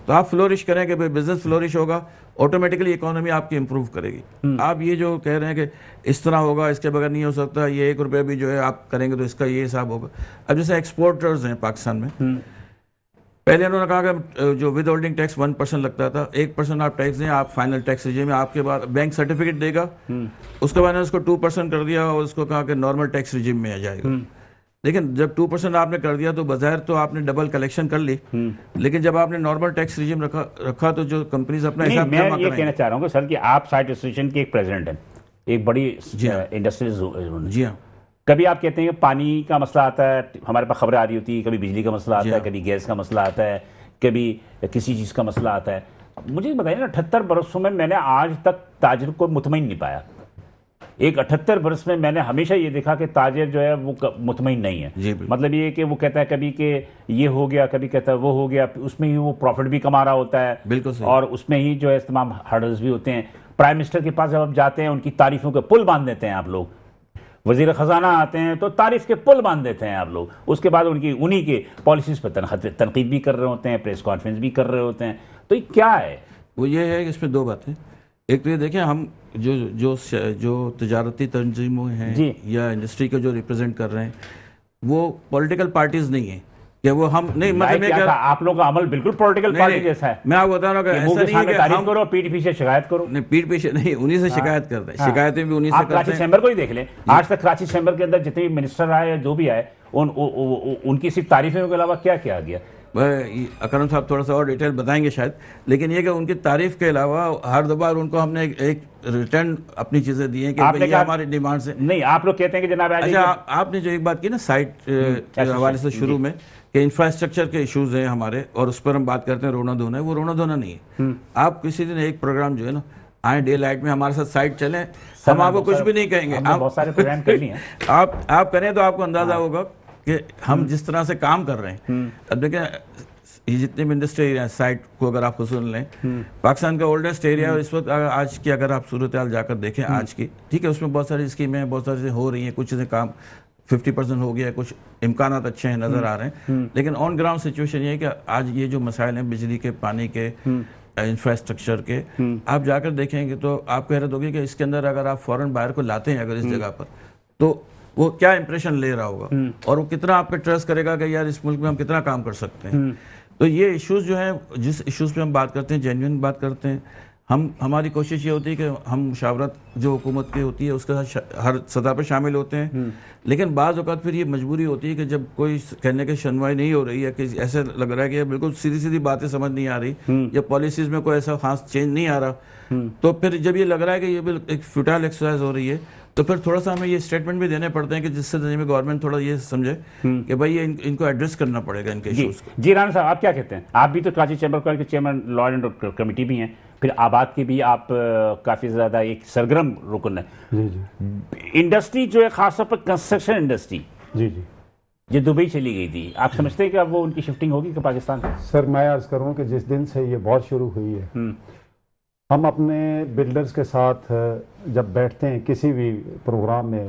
تو آپ فلورش کریں کہ بزنس فلورش ہوگا, آٹومیٹکلی اکانومی آپ کی امپروو کرے گی. آپ یہ جو کہہ رہے ہیں کہ اس طرح ہوگا, اس کے بغیر نہیں ہو سکتا, یہ 1 روپے بھی جو ہے آپ کریں گے تو اس کا یہ حساب ہوگا. اب جیسے ایکسپورٹرز ہیں پاکستان میں, پہلے انہوں نے کہا کہ جو ود ہولڈنگ ٹیکس 1% لگتا تھا, 1% آپ ٹیکس دیں, آپ فائنل ٹیکس ریجیم میں آپ کے بعد بینک سرٹیفکیٹ دے گا. اس کے بعد نے اس کو 2% کر دیا اور اس کو کہا کہ نارمل ٹیکس ریجیم میں آ جائے گا. لیکن جب 2% آپ نے کر دیا تو بظاہر تو آپ نے ڈبل کلیکشن کر لی, لیکن جب آپ نے نارمل ٹیکس ریجیم رکھا تو جو کمپنیز اپنا حساب میں یہ کہنا چاہ رہا ہوں کہ سر کہ آپ سائٹ ایسوسیشن کے ایک پریزیڈنٹ ہیں, ایک بڑی انڈسٹریل. جی ہاں, کبھی آپ کہتے ہیں کہ پانی کا مسئلہ آتا ہے, ہمارے پاس خبریں آ رہی ہوتی ہیں, کبھی بجلی کا مسئلہ آتا ہے, کبھی گیس کا مسئلہ آتا ہے, کبھی کسی چیز کا مسئلہ آتا ہے. مجھے بتائیے نا, 78 برسوں میں میں نے آج تک تاجر کو مطمئن نہیں پایا. ایک 78 برس میں نے ہمیشہ یہ دیکھا کہ تاجر جو ہے وہ مطمئن نہیں ہے. مطلب یہ کہ وہ کہتا ہے کبھی کہ یہ ہو گیا, کبھی کہتا ہے وہ ہو گیا, اس میں ہی وہ پروفٹ بھی کما رہا ہوتا ہے, بالکل, اور اس میں ہی جو ہے تمام ہرڈلز بھی ہوتے ہیں. پرائم منسٹر کے پاس جب آپ جاتے ہیں, ان کی تعریفوں کے پل باندھ دیتے ہیں آپ لوگ. وزیر خزانہ آتے ہیں تو تعریف کے پل باندھ دیتے ہیں آپ لوگ. اس کے بعد انہی کے پالیسیز پر تنقید بھی کر رہے ہوتے ہیں, پریس کانفرنس بھی کر رہے ہوتے ہیں. تو یہ کیا ہے؟ وہ یہ ہے کہ اس میں 2 باتیں. ایک تو یہ دیکھیں, ہم جو تجارتی تنظیموں ہیں یا انڈسٹری کو جو ریپرزینٹ کر رہے ہیں, وہ پولیٹیکل پارٹیز نہیں ہیں کہ وہ ہم نہیں, مطلب آپ لوگوں کا عمل بالکل پولیٹیکل پارٹی جیسا ہے. میں آپ کو بتا رہا ہوں کہ ایسا نہیں ہے کہ تعریف کرو, پیٹ پیچھے شکایت کرو. نہیں, پیٹ پیچھے نہیں, انہی سے شکایت کرتے ہیں, شکایتیں بھی انہی سے کرتے ہیں. آپ کراچی چیمبر کو ہی دیکھ لیں, آج تک کراچی چیمبر کے اندر جتنے منسٹر آئے یا جو بھی آئے, ان کی صرف تعریفوں کے علاوہ کیا کیا گیا؟ اکرم صاحب تھوڑا سا اور ڈیٹیل بتائیں گے شاید, لیکن یہ کہ ان کی تعریف کے علاوہ ہر دوبار ان کو ہم نے ایک ریٹرن اپنی چیزیں دی ہیں کہ یہ ہماری ڈیمانڈ سے نہیں. آپ لوگ کہتے ہیں کہ جناب, اچھا آپ نے جو ایک بات کی نا سائٹ کے حوالے سے شروع میں کہ انفراسٹرکچر کے ایشوز ہیں ہمارے, اور اس پر ہم بات کرتے ہیں رونا دھونا ہے, وہ رونا دھونا نہیں ہے. آپ کسی دن ایک پروگرام جو ہے نا آئیں, ڈے لائٹ میں ہمارے ساتھ سائٹ چلیں, ہم آپ کو کچھ بھی نہیں کہیں گے. بہت سارے پروگرام کر لیے ہیں آپ کریں تو آپ کو اندازہ ہوگا کہ ہم جس طرح سے کام کر رہے ہیں. اب دیکھیں یہ جتنے بھی انڈسٹری ایریا سائٹ کو اگر آپ سن لیں, پاکستان کا اولڈسٹ ایریا ہے اس وقت. آج کی اگر آپ صورتحال جا کر دیکھیں آج کی, ٹھیک ہے, اس میں بہت ساری اسکیمیں ہیں, بہت ساری چیزیں ہو رہی ہیں, کچھ چیزیں کام 50% ہو گیا ہے, کچھ امکانات اچھے ہیں نظر آ رہے ہیں, لیکن آن گراؤنڈ سچویشن یہ ہے کہ آج یہ جو مسائل ہیں بجلی کے, پانی کے, انفراسٹرکچر کے, آپ جا کر دیکھیں گے تو آپ کو حیرت ہوگی کہ اس کے اندر اگر آپ فورن بائر کو لاتے ہیں اگر اس جگہ پر, تو وہ کیا امپریشن لے رہا ہوگا, اور وہ کتنا آپ پہ ٹرسٹ کرے گا کہ یار اس ملک میں ہم کتنا کام کر سکتے ہیں. تو یہ ایشوز جو ہیں، جس ایشوز پہ ہم بات کرتے ہیں، جینوئن بات کرتے ہیں، ہماری کوشش یہ ہوتی ہے کہ ہم مشاورت جو حکومت کی ہوتی ہے اس کے ساتھ ہر سطح پہ شامل ہوتے ہیں، لیکن بعض اوقات پھر یہ مجبوری ہوتی ہے کہ جب کوئی کہنے کی شنوائی نہیں ہو رہی ہے، کہ ایسے لگ رہا ہے کہ بالکل سیدھی سیدھی باتیں سمجھ نہیں آ رہی یا پالیسیز میں کوئی ایسا خاص چینج نہیں آ رہا، تو پھر جب یہ لگ رہا ہے کہ یہ ایک فیوٹائل ایکسرسائز ہو رہی ہے، تو پھر تھوڑا سا ہمیں یہ اسٹیٹمنٹ بھی دینے پڑتے ہیں کہ جس سے گورنمنٹ تھوڑا یہ سمجھے کہ بھائی یہ ان کو ایڈریس کرنا پڑے گا ان کے ایشوز کو۔ جی رانا صاحب، آپ کیا کہتے ہیں؟ آپ بھی تو کراچی چیمبر کے چیئرمین لا اینڈ کمیٹی بھی ہیں، پھر آباد کے بھی آپ کافی زیادہ ایک سرگرم رکن ہیں۔ جی جی انڈسٹری جو ہے، خاص طور پر کنسٹرکشن انڈسٹری جی جی جو دبئی چلی گئی تھی، آپ سمجھتے ہیں کہ اب وہ ان کی شفٹنگ ہوگی کہ پاکستان؟ سر میں عرض کروں کہ جس دن سے یہ وار شروع ہوئی ہے، ہم اپنے بلڈرز کے ساتھ جب بیٹھتے ہیں کسی بھی پروگرام میں،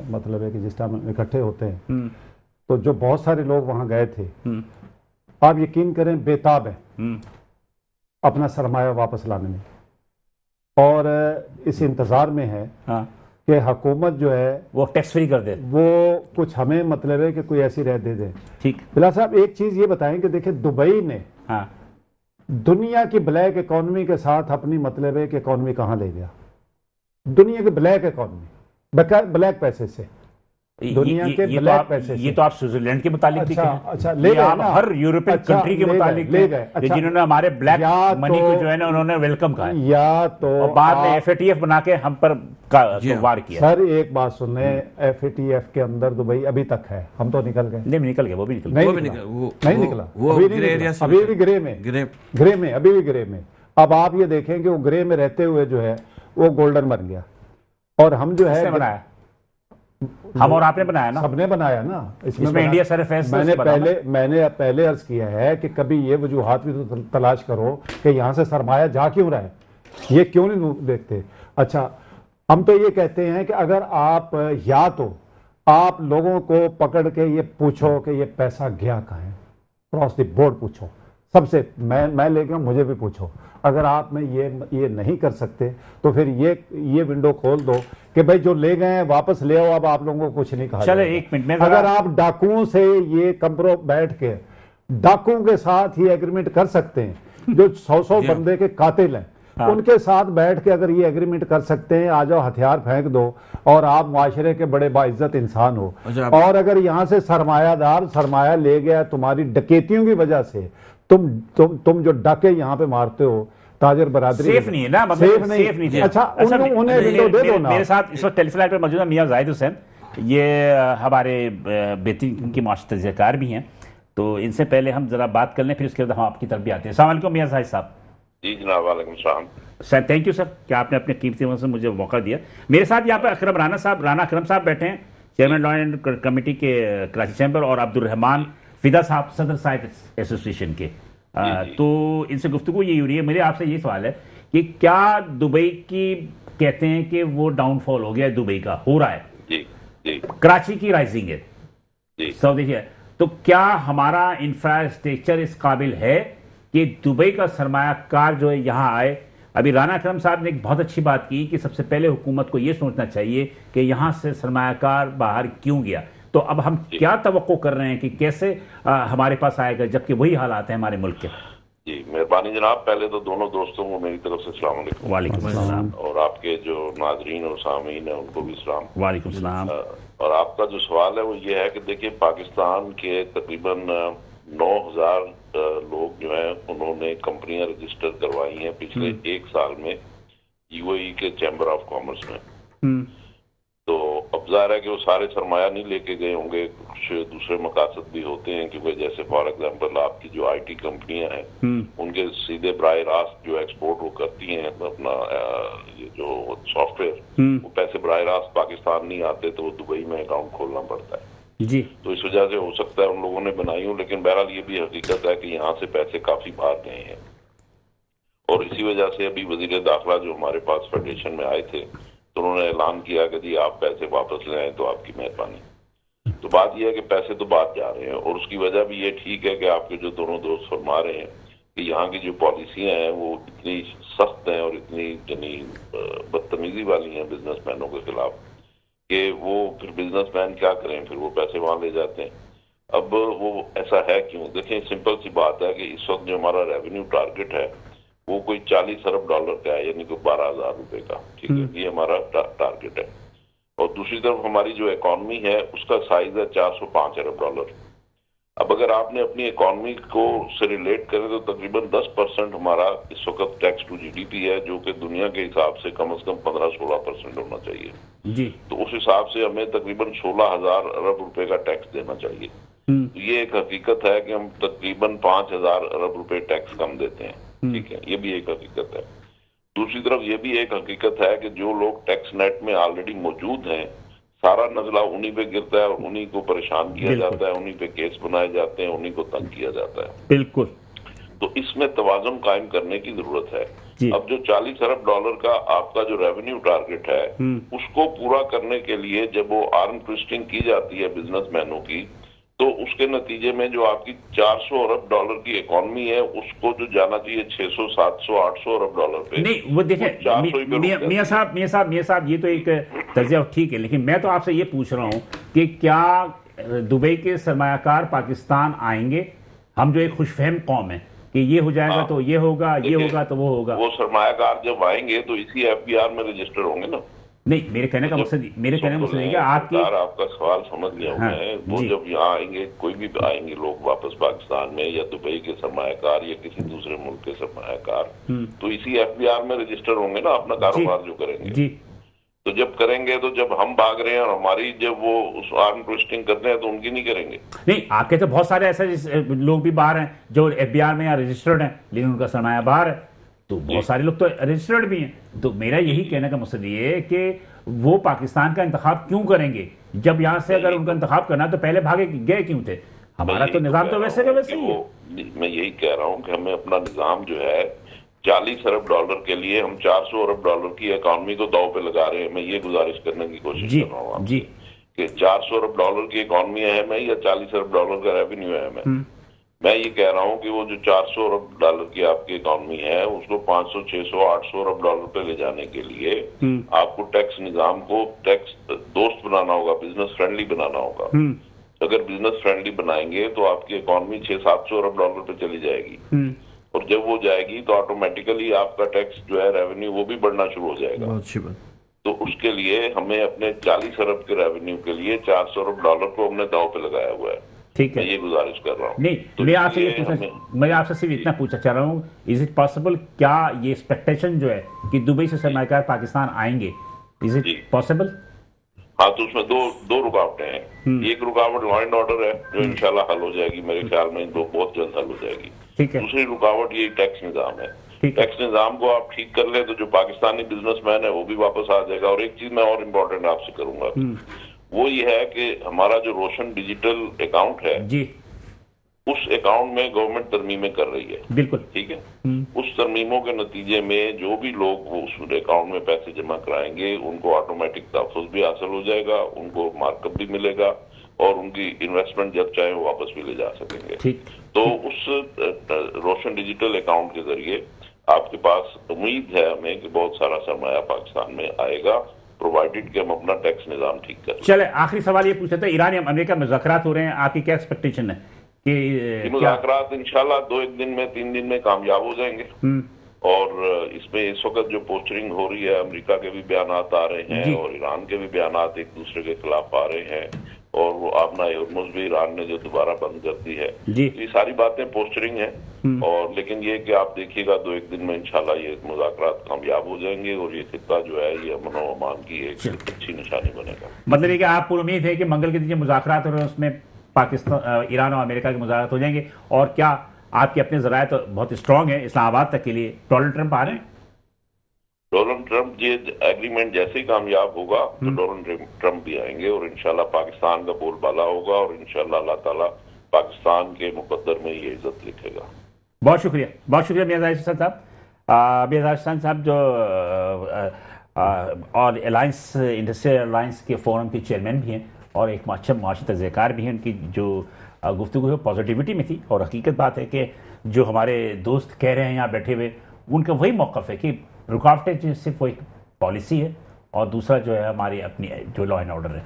مطلب ہے کہ جس ٹائم اکٹھے ہوتے ہیں، تو جو بہت سارے لوگ وہاں گئے تھے، آپ یقین کریں بیتاب ہیں اپنا سرمایہ واپس لانے میں، اور اس انتظار میں ہے کہ حکومت جو ہے وہ ٹیکس فری کر دے، وہ کچھ ہمیں مطلب ہے کہ کوئی ایسی رہ دے دیں۔ ٹھیک۔ بلا صاحب ایک چیز یہ بتائیں کہ دیکھیں دبئی نے دنیا کی بلیک اکانومی کے ساتھ اپنی مطلب ہے کہ اکانومی کہاں لے گیا؟ دنیا کی بلیک اکانومی، بلیک پیسے سے، دنیا کے بلیک پیسے سے۔ یہ تو آپ سوئٹزرلینڈ کے متعلق بھی کہیں، اچھا لے گئے نا، ہر یورپین کنٹری کے متعلق لے گئے، جنہوں نے ہمارے بلیک منی کو جو ہے نا انہوں نے ویلکم کہا ہے، یا تو اور بعد میں ایف اے ٹی ایف بنا کے ہم پر وار کیا۔ سر ایک بات سنیں، ایف اے ٹی ایف کے اندر دبئی ابھی تک ہے، ہم تو نکل گئے، نہیں نکل گئے، وہ بھی نکل نہیں نکلا، ابھی بھی گرے میں، ابھی بھی گرے میں۔ اب آپ یہ دیکھیں کہ وہ گرے میں رہتے ہوئے جو ہے وہ گولڈن بن گیا، اور ہم جو ہے بنایا، ہم اور آپ نے بنایا نا، سب نے بنایا نا۔ اس میں انڈیا سر فیصلہ میں نے پہلے عرض کیا ہے کہ کبھی یہ وجوہات بھی تو تلاش کرو کہ یہاں سے سرمایہ جا کیوں رہا ہے، یہ کیوں نہیں دیکھتے۔ اچھا ہم تو یہ کہتے ہیں کہ اگر آپ یا تو آپ لوگوں کو پکڑ کے یہ پوچھو کہ یہ پیسہ گیا کہاں ہے، کراس دی بورڈ پوچھو، سب سے میں لے گیا، مجھے بھی پوچھو۔ اگر آپ میں یہ نہیں کر سکتے تو پھر یہ ونڈو کھول دو کہ بھائی جو لے گئے ہیں واپس لے آؤ، اب آپ لوگوں کو کچھ نہیں کہا چلے جائے گا۔ ایک منٹ میں اگر آپ ڈاکوؤں سے یہ کمپرو بیٹھ کے ڈاکوؤں کے ساتھ یہ ایگریمنٹ کر سکتے ہیں، جو 100 بندے کے قاتل ہیں، ان کے ساتھ بیٹھ کے اگر یہ ایگریمنٹ کر سکتے ہیں، آ جاؤ ہتھیار پھینک دو اور آپ معاشرے کے بڑے باعزت انسان ہو۔ اور اگر یہاں سے سرمایہ دار سرمایہ لے گیا تمہاری ڈکیتیوں کی وجہ سے، تم جو ڈاکے یہاں پہ مارتے ہو، تاجر برادری سیف نہیں ہے نا، سیف نہیں۔ اچھا انہیں ونڈو دے دو نا۔ میرے ساتھ اس وقت ٹیلی فون لائن پہ موجود ہیں میاں زاہد حسین، یہ ہمارے بہترین کی معاشرتی تجزیہ کار بھی ہیں، تو ان سے پہلے ہم ذرا بات کر لیں، پھر اس کے بعد ہم آپ کی طرف بھی آتے ہیں۔ السلام علیکم میاں زاہد صاحب۔ جی جناب، وعلیکم السلام سر، تھینک یو سر کہ آپ نے اپنے قیمتی وقت سے مجھے موقع دیا۔ میرے ساتھ یہاں پہ اکرم رانا صاحب، رانا اکرم صاحب بیٹھے ہیں، چیئرمین لا اینڈ کمیٹی کے کراچی چیمبر، اور عبد الرحمان فدا صاحب صدر صاحب ایسوسی ایشن کے۔ تو ان سے گفتگو یہ ہو رہی ہے، میرے آپ سے یہ سوال ہے کہ کیا دبئی کی کہتے ہیں کہ وہ ڈاؤن فال ہو گیا ہے، دبئی کا ہو رہا ہے، جی جی کراچی کی رائزنگ ہے، جی سعودی ہے، تو کیا ہمارا انفراسٹرکچر اس قابل ہے کہ دبئی کا سرمایہ کار جو ہے یہاں آئے؟ ابھی رانا اکرم صاحب نے ایک بہت اچھی بات کی کہ سب سے پہلے حکومت کو یہ سوچنا چاہیے کہ یہاں سے سرمایہ کار باہر کیوں گیا، تو اب ہم کیا توقع کر رہے ہیں کہ کیسے ہمارے پاس آئے گا جبکہ وہی حالات ہیں ہمارے ملک کے؟ جی مہربانی جناب، پہلے تو دونوں دوستوں کو میری طرف سے السلام علیکم۔ وعلیکم السلام۔ اور آپ کے جو ناظرین اور سامعین ہیں ان کو بھی سلام۔ وعلیکم السلام۔ اور آپ کا جو سوال ہے وہ یہ ہے کہ دیکھیے پاکستان کے تقریباً 9000 لوگ جو ہیں انہوں نے کمپنیاں رجسٹر کروائی ہیں پچھلے ایک سال میں یو اے ای کے چیمبر آف کامرس میں۔ تو اب ظاہر ہے کہ وہ سارے سرمایہ نہیں لے کے گئے ہوں گے، کچھ دوسرے مقاصد بھی ہوتے ہیں، کیونکہ جیسے فار ایگزامپل آپ کی جو آئی ٹی کمپنیاں ہیں ان کے سیدھے براہ راست جو ایکسپورٹ وہ کرتی ہیں اپنا یہ جو سافٹ ویئر، وہ پیسے براہ راست پاکستان نہیں آتے تو وہ دبئی میں اکاؤنٹ کھولنا پڑتا ہے۔ جی، تو اس وجہ سے ہو سکتا ہے ان لوگوں نے بنائی ہوں، لیکن بہرحال یہ بھی حقیقت ہے کہ یہاں سے پیسے کافی باہر گئے ہیں، اور اسی وجہ سے ابھی وزیر داخلہ جو ہمارے پاس فیڈریشن میں آئے تھے تو انہوں نے اعلان کیا کہ جی آپ پیسے واپس لے آئیں تو آپ کی مہربانی۔ تو بات یہ ہے کہ پیسے تو باہر جا رہے ہیں، اور اس کی وجہ بھی یہ ٹھیک ہے کہ آپ کے جو دونوں دوست فرما رہے ہیں کہ یہاں کی جو پالیسیاں ہیں وہ اتنی سخت ہیں اور اتنی یعنی بدتمیزی والی ہیں بزنس مینوں کے خلاف کہ وہ پھر بزنس مین کیا کریں، پھر وہ پیسے وہاں لے جاتے ہیں۔ अब वो ऐसा है क्यों? देखें, सिंपल सी बात है कि इस वक्त जो हमारा रेवेन्यू टारगेट है वो कोई 40 अरब डॉलर का है, यानी कि 12,000 रुपए का, ठीक है, ये हमारा टारगेट है। और दूसरी तरफ हमारी जो इकॉनमी है उसका साइज है 405 अरब डॉलर। अब अगर आपने अपनी इकॉनमी को से रिलेट करें तो तकरीबन 10% हमारा इस वक्त टैक्स टू जीडीपी है, जो कि दुनिया के हिसाब से कम 15-16% होना चाहिए जी। तो उस हिसाब से हमें तकरीबन 16,000 अरब रुपए का टैक्स देना चाहिए। तो ये एक हकीकत है कि हम तकरीबन 5,000 अरब रुपए टैक्स कम देते हैं, ठीक है, ये भी एक हकीकत है। दूसरी तरफ ये भी एक हकीकत है कि जो लोग टैक्स नेट में ऑलरेडी मौजूद हैं, सारा नजला उन्हीं पे गिरता है और उन्हीं को परेशान किया जाता है, उन्हीं पे केस बनाए जाते हैं, उन्हीं को तंग किया जाता है। बिल्कुल। तो इसमें तवाज़ुन कायम करने की जरूरत है। अब जो 40 अरब डॉलर का आपका जो रेवेन्यू टारगेट है उसको पूरा करने के लिए जब वो आर्म ट्विस्टिंग की जाती है बिजनेसमैनों की, तो उसके नतीजे में जो आपकी 400 अरब डॉलर की इकॉनमी है उसको जो जाना चाहिए 600, 700, 800 अरब डॉलर पे, नहीं वो देखें मियां साहब ये तो एक तर्ज ठीक है, लेकिन मैं तो आपसे ये पूछ रहा हूँ कि क्या दुबई के सरमायाकार पाकिस्तान आएंगे? हम जो एक खुशफहम कौम है कि ये हो जाएगा तो ये होगा, ये होगा तो वो होगा। वो सरमायाकार जब आएंगे तो इसी एफबीआर में रजिस्टर होंगे ना। नहीं, मेरे कहने का मकसद है कि आपका सवाल समझ लिया हूं मैं। वो जब यहाँ आएंगे, कोई भी आएंगे लोग वापस पाकिस्तान में, या दुबई के सरमायाकार या किसी दूसरे मुल्क के सरमायाकार, तो इसी एफबीआर में रजिस्टर होंगे ना अपना कारोबार जो करेंगे जी। तो जब करेंगे तो जब हम भाग रहे हैं और हमारी जब वो उस आर्म ट्विस्टिंग करते हैं तो उनकी नहीं करेंगे। नहीं, आपके तो बहुत सारे ऐसे लोग भी बाहर हैं जो एफबीआर में या रजिस्टर्ड हैं, लेकिन उनका सरमाया बाहर है, तो बहुत सारे लोग तो रजिस्टर्ड भी हैं। तो मेरा यही कहने का मकसद ये है कि वो पाकिस्तान का इंतखाब क्यों करेंगे? जब यहाँ से अगर उनका इंतखाब करना तो पहले भागे गए क्यों थे? हमारा तो निजाम तो वैसे का वैसे ही है। मैं यही कह रहा हूँ कि हमें अपना निजाम जो है 40 अरब डॉलर के लिए हम 400 अरब डॉलर की इकॉनमी को दाव पे लगा रहे हैं। मैं ये गुजारिश करने की कोशिश कर रहा हूँ कि 400 अरब डॉलर की इकॉनमी अहम है या 40 अरब डॉलर का रेवेन्यू अहम है। मैं ये कह रहा हूँ कि वो जो 400 अरब डॉलर की आपकी इकॉनमी है उसको 500, 600, 800 अरब डॉलर पे ले जाने के लिए आपको टैक्स निजाम को टैक्स दोस्त बनाना होगा, बिजनेस फ्रेंडली बनाना होगा। अगर बिजनेस फ्रेंडली बनाएंगे तो आपकी इकॉनमी 600-700 अरब डॉलर पे चली जाएगी, और जब वो जाएगी तो ऑटोमेटिकली आपका टैक्स जो है रेवेन्यू वो भी बढ़ना शुरू हो जाएगा। बहुत अच्छी बात। तो उसके लिए हमें अपने 40 अरब के रेवेन्यू के लिए 400 अरब डॉलर को हमने दाव पे लगाया हुआ है। ठीक है, मैं ये गुजारिश कर रहा हूँ। नहीं तो मैं आपसे सिर्फ इतना पूछना चाह रहा हूँ, इज इट पॉसिबल, क्या ये एक्सपेक्टेशन जो है कि दुबई से सरमायाकार पाकिस्तान आएंगे, इज इट पॉसिबल? हाँ, तो उसमें दो रुकावटें हैं। एक रुकावट लॉ एंड ऑर्डर है जो इंशाल्लाह हल हो जाएगी, मेरे ख्याल में बहुत जल्द हल हो जाएगी। ठीक है। दूसरी रुकावट ये टैक्स निजाम है। टैक्स निजाम को आप ठीक कर ले तो जो पाकिस्तानी बिजनेसमैन है वो भी वापस आ जाएगा। और एक चीज मैं और इम्पोर्टेंट आपसे करूंगा, वो ये है कि हमारा जो रोशन डिजिटल अकाउंट है जी, उस अकाउंट में गवर्नमेंट तरमीमें कर रही है। बिल्कुल ठीक है। उस तरमीमों के नतीजे में जो भी लोग उस अकाउंट में पैसे जमा कराएंगे उनको ऑटोमेटिक तहफ़्फ़ुज़ भी हासिल हो जाएगा, उनको मार्कअप भी मिलेगा और उनकी इन्वेस्टमेंट जब चाहे वो वापस भी ले जा सकेंगे। ठीक। तो उस रोशन डिजिटल अकाउंट के जरिए आपके पास उम्मीद है हमें कि बहुत सारा सरमाया पाकिस्तान में आएगा, प्रोवाइडेड कि हम अपना टैक्स निजाम ठीक करें। चले, आखिरी सवाल ये पूछते थे, ईरान अमेरिका मुज़ाकरात हो रहे हैं, आपकी क्या एक्सपेक्टेशन है कि मुज़ाकरात इंशाल्लाह 2-1 दिन में 3 दिन में कामयाब हो जाएंगे? और इसमें इस वक्त जो पोस्टरिंग हो रही है, अमेरिका के भी बयान आ रहे हैं और ईरान के भी बयान एक दूसरे के खिलाफ आ रहे हैं, और वो आपना हुर्मुज़ भी ईरान ने जो दोबारा बंद कर दी है। ये सारी बातें पोस्टरिंग है, और लेकिन ये कि आप देखिएगा 2-1 दिन में इंशाल्लाह ये मुज़ाकरात कामयाब हो जाएंगे और ये खित्ता जो है ये अमन और अमान की एक अच्छी निशानी बनेगा। मतलब ये कि आपको उम्मीद है कि मंगल के दिन मुज़ाकरात हो रहे हैं उसमें पाकिस्तान, ईरान और अमेरिका के मुज़ाकरात हो जाएंगे? और क्या आपके अपने ज़राए तो बहुत स्ट्रांग है इस्लामाबाद तक के लिए, डोनाल्ड ट्रंप आ रहे हैं? डोनाल्ड ट्रंप ये एग्रीमेंट जैसे ही कामयाब होगा तो डोनाल्ड ट्रंप भी आएंगे और इंशाल्लाह पाकिस्तान का बोलबाला होगा और इंशाल्लाह अल्लाह ताला पाकिस्तान के मुकद्दर में ये इज्जत लिखेगा। बहुत शुक्रिया मियां ज़ाहिर हुसैन साहब। मियां ज़ाहिर हुसैन साहब जो और अलायंस, इंडस्ट्रियल अलायंस के फोरम के चेयरमैन भी हैं और एक अच्छा माशी तज़कियाकार भी हैं। उनकी जो गुफ्तगू है पॉजिटिविटी में थी, और हकीकत बात है कि जो हमारे दोस्त कह रहे हैं यहाँ बैठे हुए, उनका वही मौक़िफ़ है कि रुकावटें सिर्फ वो एक पॉलिसी है और दूसरा जो है हमारी अपनी जो लॉ एंड ऑर्डर है।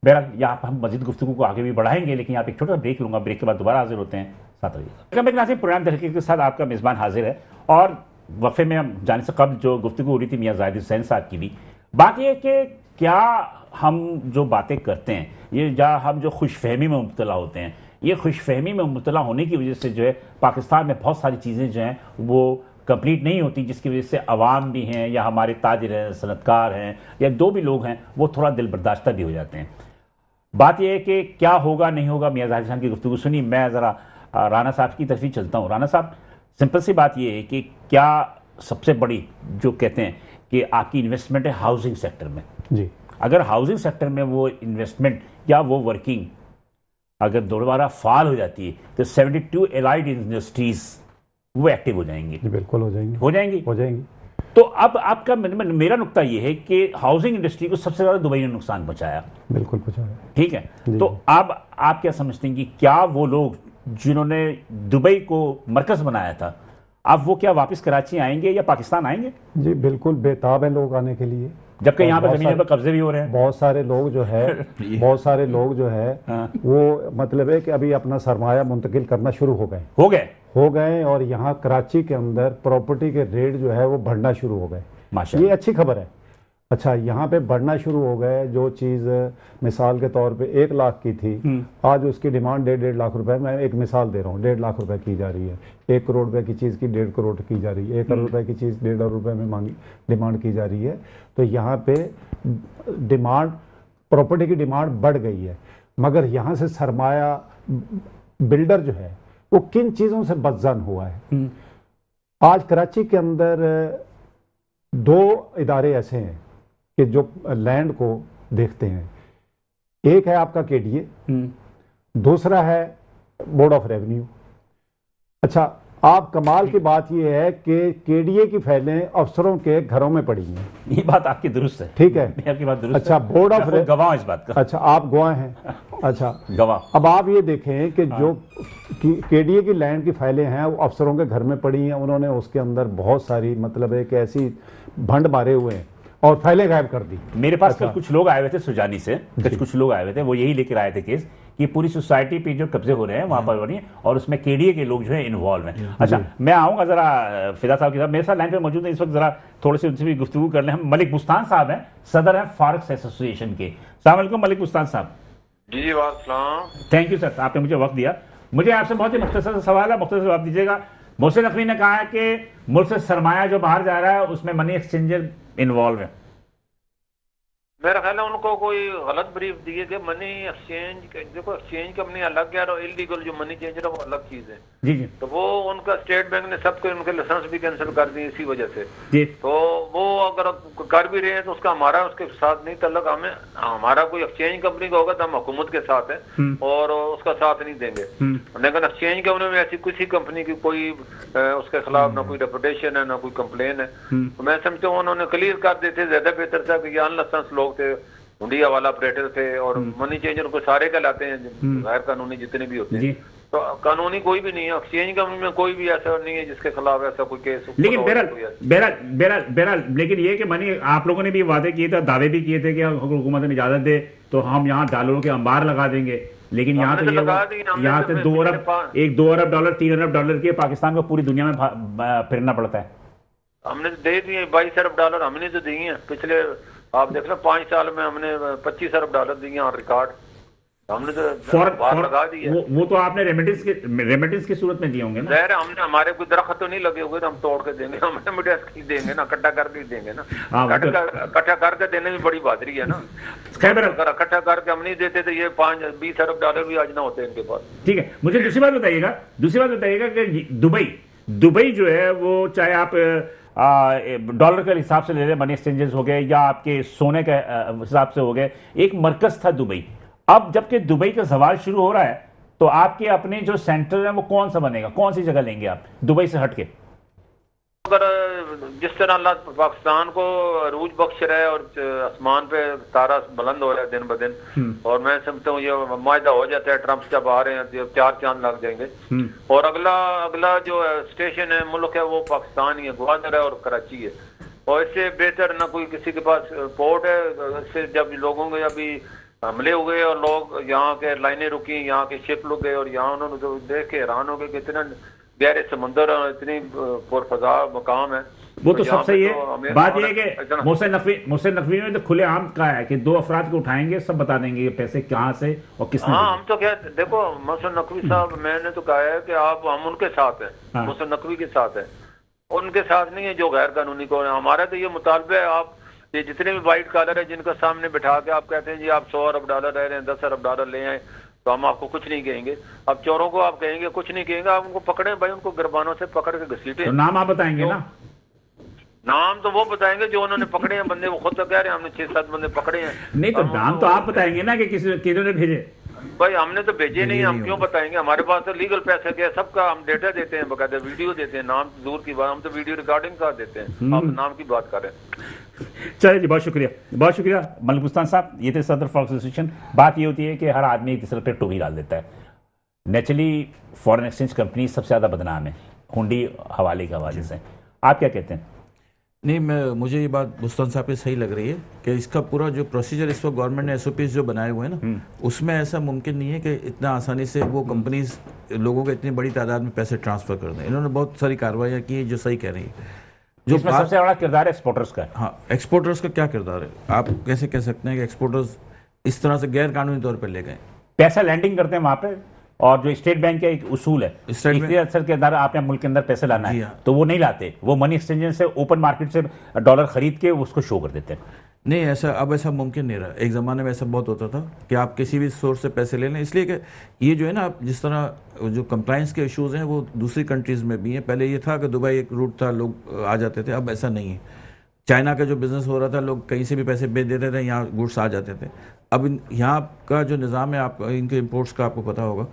बहरहाल यहाँ पर हम मज़ीद गुफ्तगू को आगे भी बढ़ाएंगे, लेकिन यहाँ पे एक छोटा ब्रेक लूँगा। ब्रेक के बाद दोबारा हाजिर होते हैं, साथ रहिएगा। नाज़रीन, प्रोग्राम तहरीक के साथ आपका मेज़बान हाजिर है, और वफ़े में हम जाने से कबल जो गुफ्तगू हो रही थी मियाँ ज़ाहिद हुसैन साहब की भी बात, यह है कि क्या हम जो बातें करते हैं, ये जहाँ हम जो खुशफहमी में मुब्तला होते हैं, ये खुशफहमी में मुब्तला होने की वजह से जो है पाकिस्तान में बहुत सारी चीज़ें जो हैं वो कंप्लीट नहीं होती, जिसकी वजह से अवाम भी हैं या हमारे ताजिर हैं, सनतकार हैं, या जो भी लोग हैं वो थोड़ा दिल बर्दाश्ता भी हो जाते हैं। बात यह है कि क्या होगा नहीं होगा। मियाँ ज़ाहिद खान की गुफ्तगू सुनी, मैं ज़रा राना साहब की तरफ ही चलता हूँ। राना साहब, सिंपल सी बात यह है कि क्या सबसे बड़ी जो कहते हैं कि आपकी इन्वेस्टमेंट है हाउसिंग सेक्टर में जी, अगर हाउसिंग सेक्टर में वो इन्वेस्टमेंट या वो वर्किंग अगर दोबारा फाल हो जाती है तो 72 एलाइड इंडस्ट्रीज वो एक्टिव हो जाएंगी। जी बिल्कुल हो जाएंगी, हो जाएंगी, हो जाएंगी। तो अब आपका मेरा नुक्ता ये है कि हाउसिंग इंडस्ट्री को सबसे ज़्यादा दुबई ने नुकसान पहुंचाया। बिल्कुल पहुंचाया। ठीक है, तो अब आप क्या समझते हैं कि क्या वो लोग जिन्होंने दुबई को मरकज़ बनाया था, अब वो क्या वापस कराची आएंगे या पाकिस्तान आएंगे? जी बिल्कुल बेताब है लोग आने के लिए, जबकि यहाँ पर ज़मीनों पर कब्जे भी हो रहे हैं। बहुत सारे लोग जो है बहुत सारे लोग जो है वो मतलब है कि अभी अपना सरमाया मुंतकिल करना शुरू हो गए और यहाँ कराची के अंदर प्रॉपर्टी के रेट जो है वो बढ़ना शुरू हो गए। माशाअल्लाह, ये अच्छी खबर है। अच्छा, यहाँ पे बढ़ना शुरू हो गए। जो चीज़ मिसाल के तौर पे 1 लाख की थी, आज उसकी डिमांड 1.5 लाख रुपए, मैं एक मिसाल दे रहा हूँ, 1.5 लाख रुपए की जा रही है। 1 करोड़ रुपए की चीज़ की 1.5 करोड़ की जा रही है, 1 करोड़ रुपए की चीज़ 1.5 करोड़ रुपए में डिमांड की जा रही है। तो यहाँ पे डिमांड, प्रॉपर्टी की डिमांड बढ़ गई है, मगर यहाँ से सरमाया बिल्डर जो है वो किन चीज़ों से बदजन हुआ है। आज कराची के अंदर 2 इदारे ऐसे हैं कि जो लैंड को देखते हैं। एक है आपका केडीए, दूसरा है बोर्ड ऑफ रेवेन्यू। अच्छा, आप कमाल की बात यह है कि केडीए की फाइलें अफसरों के घरों में पड़ी हैं। ये बात आपकी दुरुस्त है, ठीक है, आपकी बात दुरुस्त अच्छा, है। बोर्ड ऑफ गवाह इस बात का। अच्छा, आप गवाह हैं। अच्छा, गवाह। अब आप ये देखें कि जो केडीए की लैंड की फाइलें हैं वो अफसरों के घर में पड़ी हैं। उन्होंने उसके अंदर बहुत सारी मतलब है कि ऐसी भंड मारे हुए हैं और फाइलें गायब कर दी। मेरे पास कल कुछ लोग आए हुए थे सुजानी से, कुछ लोग आए हुए थे, वो यही लेकर आए थे केस कि पूरी सोसाइटी पे जो कब्जे हो रहे हैं वहां पर हो रही है और उसमें केडीए के लोग जो है इन्वॉल्व हैं। अच्छा, मैं आऊंगा जरा फिदा साहब के साथ, मेरे साथ लाइन पे मौजूद है इस वक्त, जरा थोड़े से उनसे भी गुफ्तगू कर लें। हम मलिक बुस्तान साहब हैं, सदर हैं फारूक एसोसिएशन के। अस्सलाम वालेकुम मलिक बुस्तान साहब। जी वालेकुम। थैंक यू सर, आपने मुझे वक्त दिया। मुझे आपसे बहुत ही मुख्तसर सवाल है, मुख्तसर जवाब दीजिएगा। मोहसिन नकवी ने कहा है कि मुल्क से सरमाया जो बाहर जा रहा है उसमें मनी एक्सचेंजर इन्वॉल्व है। मेरा ख्याल है उनको कोई गलत ब्रीफ दिए कि मनी एक्सचेंज, देखो एक्सचेंज कंपनी अलग है और इलीगल जो मनी चेंजर है वो अलग चीज है। जी जी। तो वो उनका स्टेट बैंक ने सबके उनके लाइसेंस भी कैंसिल कर दिए इसी वजह से। जी। तो वो अगर कर भी रहे हैं तो उसका हमारा उसके साथ नहीं तल्लक। हमें हमारा कोई एक्सचेंज कंपनी का होगा तो हम हुकूमत के साथ है और उसका साथ नहीं देंगे। लेकिन एक्सचेंज कंपनी में ऐसी किसी कंपनी की कोई उसके खिलाफ ना कोई रेपुटेशन है ना कोई कंप्लेन है। तो मैं समझता हूँ उन्होंने क्लियर कर देते ज्यादा बेहतर था कि ये अनलाइसेंस लोग थे, हुंडिया वाला ऑपरेटर थे और मनी चेंजर को सारे कहलाते हैं गैर कानूनी जितने भी होते हैं। तो कानूनी कोई भी नहीं है एक्सचेंज कंपनी में, कोई भी ऐसा नहीं है जिसके खिलाफ ऐसा कोई केस। लेकिन बहरहाल लेकिन ये कि मनी आप लोगों ने भी वादे किए थे, दावे भी किए थे कि हुकूमत ने इजाजत दे तो हम यहाँ डॉलरों के अंबार लगा देंगे, लेकिन यहाँ तो यहाँ से 2 अरब डॉलर 3 अरब डॉलर के पाकिस्तान को पूरी दुनिया में फिरना पड़ता है। हमने दे दिए 22 अरब डॉलर हमने तो दिए हैं पिछले, आप देख लो 5 साल में हमने 25 अरब डॉलर दिए ऑन रिकॉर्ड। हमने तो लगा दिया। वो तो आपने रेमिटेंस की सूरत में दिए होंगे ना। ज़ाहिर हमने, हमारे कोई दरख्त तो नहीं लगे हुए तो हम तोड़ के देंगे, हम रेमिटेंस की देंगे ना, इकट्ठा करके देंगे ना। इकट्ठा करके देने में बड़ी बहादुरी है ना। इकट्ठा करके हम नहीं देते तो ये 20 अरब डॉलर भी आज ना होते इनके पास। ठीक है, मुझे दूसरी बात बताइएगा कि दुबई जो है वो चाहे आप डॉलर के हिसाब से ले रहे, मनी एक्सचेंजेस हो गए या आपके सोने के हिसाब से हो गए, एक मरकज था दुबई। अब जबकि दुबई का सवाल शुरू हो रहा है तो आपके अपने जो सेंटर है वो कौन सा बनेगा, कौन सी जगह लेंगे आप दुबई से हटके? अगर जिस तरह अल्लाह पाकिस्तान को अरूज बख्श रहा है और आसमान पे तारा बुलंद हो रहा है दिन ब दिन, और मैं समझता हूँ ये मायदा हो जाता है, ट्रम्प जब आ रहे हैं तो 4 चांद लग जाएंगे। और अगला जो स्टेशन है मुल्क है वो पाकिस्तान ही है, ग्वादर है और कराची है। और इससे बेहतर ना कोई किसी के पास पोर्ट है। इससे जब लोगों के अभी हमले हुए और लोग यहाँ के लाइनें रुकी, यहाँ के शिप लुक गए और यहाँ उन्होंने तो देख के हैरान हो गए कि इतना गहरे समंदर और इतनी पुरफजा मकाम है। वो तो सब सही है, बात ये है कि इतना- मोहसिन नकवी में तो खुले आम कहा है कि 2 अफराद को उठाएंगे, सब बता देंगे ये पैसे कहाँ से और किसने हाँ, दिए। हम तो क्या देखो मोहसिन नकवी साहब, मैंने तो कहा है कि हम उनके साथ हैं, हाँ। मोहसिन नकवी के साथ है, उनके साथ नहीं है जो गैर कानूनी को है। हमारा तो ये मुतालबा है, आप ये जितने भी वाइट कॉलर है जिनका सामने बैठा के आप कहते हैं जी आप 100 अरब डॉलर रह रहे हैं, 10 अरब डॉलर ले आए, तो हम आपको कुछ नहीं कहेंगे। अब चोरों को आप कहेंगे कुछ नहीं कहेंगे, आप उनको पकड़े भाई, उनको गिरबानों से पकड़ के घसीटे। तो नाम आप बताएंगे ना? नाम तो वो बताएंगे जो उन्होंने पकड़े हैं बंदे, वो खुद तो कह रहे हैं हमने 6-7 बंदे पकड़े हैं। नहीं तो हम नाम उनको- तो आप बताएंगे ना कि किन्होंने भेजे। भाई हमने तो भेजे नहीं, हम क्यों बताएंगे? हमारे पास तो लीगल पैसे के सबका हम डेटा देते हैं, बकायदा वीडियो देते हैं। नाम दूर की बात, हम तो वीडियो रिकॉर्डिंग कर देते हैं, आप नाम की बात कर रहे हैं। चलिए जी, बहुत शुक्रिया, बहुत शुक्रिया मलिक बुस्तान साहब। ये थे सदर फॉर एसोसिएशन। बात ये होती है कि हर आदमी एक दूसरे पर टोपी डाल देता है। नेचुरली फॉरेन एक्सचेंज कंपनी सबसे ज़्यादा बदनाम है हुंडी हवाले के हवाले से। आप क्या कहते हैं? नहीं, मुझे ये बात बुस्तान साहब की सही लग रही है कि इसका पूरा जो प्रोसीजर इस वक्त गवर्नमेंट ने एसओपीज जो बनाए हुए हैं ना, उसमें ऐसा मुमकिन नहीं है कि इतना आसानी से वो कंपनीज लोगों को इतनी बड़ी तादाद में पैसे ट्रांसफ़र कर दें। इन्होंने बहुत सारी कार्रवाइयाँ की जो सही कह रही है। जो इसमें सबसे बड़ा किरदार एक्सपोर्टर्स का है। हाँ, एक्सपोर्टर्स का क्या किरदार है? आप कैसे कह सकते हैं कि एक्सपोर्टर्स इस तरह से गैर कानूनी तौर पर ले गए? पैसा लैंडिंग करते हैं वहाँ पे, और जो स्टेट बैंक का एक उसूल है, स्टेट बैंक- इतने अक्सर के अंदर आपने मुल्क के अंदर पैसे लाना जी है, हाँ। तो वो नहीं लाते, वो मनी एक्सचेंज से ओपन मार्केट से डॉलर खरीद के उसको शो कर देते हैं। नहीं, अब ऐसा मुमकिन नहीं रहा। एक ज़माने में ऐसा बहुत होता था कि आप किसी भी सोर्स से पैसे ले लें, इसलिए कि ये जो है ना, आप जिस तरह जो कंप्लाइंस के इश्यूज़ हैं वो दूसरी कंट्रीज़ में भी हैं। पहले ये था कि दुबई एक रूट था, लोग आ जाते थे, अब ऐसा नहीं है। चाइना का जो बिज़नेस हो रहा था, लोग कहीं से भी पैसे भेज देते थे, यहाँ गुड्स आ जाते थे। अब यहाँ का जो निज़ाम है, आप इनके इम्पोर्ट्स का आपको पता होगा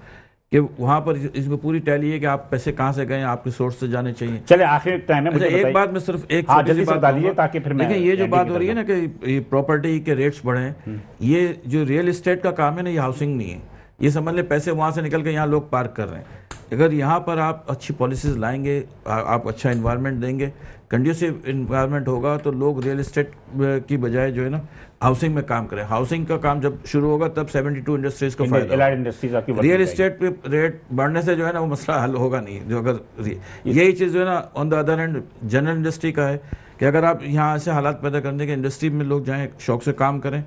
कि वहाँ पर इसमें पूरी टैली है कि आप पैसे कहाँ से गए, आपके सोर्स से जाने चाहिए। चले आखिर टाइम है, अच्छा, मुझे एक बताइए। बात मैं सिर्फ एक हाँ, छोटी सी जल्दी से बात बता दीजिए कहूँगा। ताकि फिर मैं देखिए, ये जो ending बात भी हो रही है कर ना कि ये प्रॉपर्टी के रेट्स बढ़े हैं, ये जो रियल एस्टेट का काम है ना, ये हाउसिंग नहीं है। ये समझ लें पैसे वहाँ से निकल के यहाँ लोग पार्क कर रहे हैं। अगर यहाँ पर आप अच्छी पॉलिसीज लाएंगे, आप अच्छा इन्वायरमेंट देंगे, कंड्यूसिव इन्वायरमेंट होगा, तो लोग रियल एस्टेट की बजाय जो है ना हाउसिंग में काम करें। हाउसिंग का काम जब शुरू होगा तब 72 इंडस्ट्रीज को फायदा होगा। एलाइड इंडस्ट्रीज आपकी रियल एस्टेट पे रेट बढ़ने से जो है ना वो मसला हल होगा नहीं। जो अगर यही चीज़ जो है ना on the other hand general industry का है कि अगर आप यहाँ से हालात पैदा करने के इंडस्ट्री में लोग जाएं, शौक से काम करें,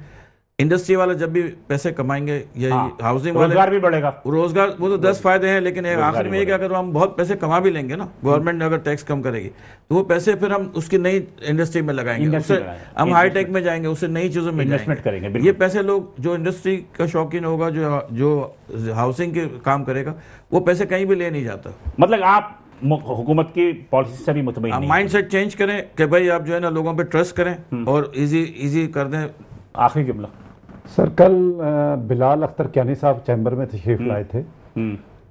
इंडस्ट्री वाले जब भी पैसे कमाएंगे, ये हाउसिंग वाले रोजगार भी बढ़ेगा। रोजगार, वो तो 10 फायदे हैं, लेकिन आखिर में ये कि अगर हम बहुत पैसे कमा भी लेंगे ना, गवर्नमेंट अगर टैक्स कम करेगी, तो वो पैसे फिर हम उसकी नई इंडस्ट्री में लगाएंगे, उससे हम हाईटेक में जाएंगे, उससे नई चीज़ों में इन्वेस्टमेंट करेंगे। ये पैसे लोग, जो इंडस्ट्री का शौकीन होगा, जो हाउसिंग के काम करेगा, वो पैसे कहीं भी ले नहीं जाता। मतलब आप हुकूमत की पॉलिसी से भी मुतमईन नहीं? माइंड सेट चेंज करें कि भाई आप जो है ना लोगों पे ट्रस्ट करें और इजी कर दें। आखिरी जुमला सर, कल बिलाल अख्तर क्यानी साहब चैम्बर में तशरीफ लाए थे,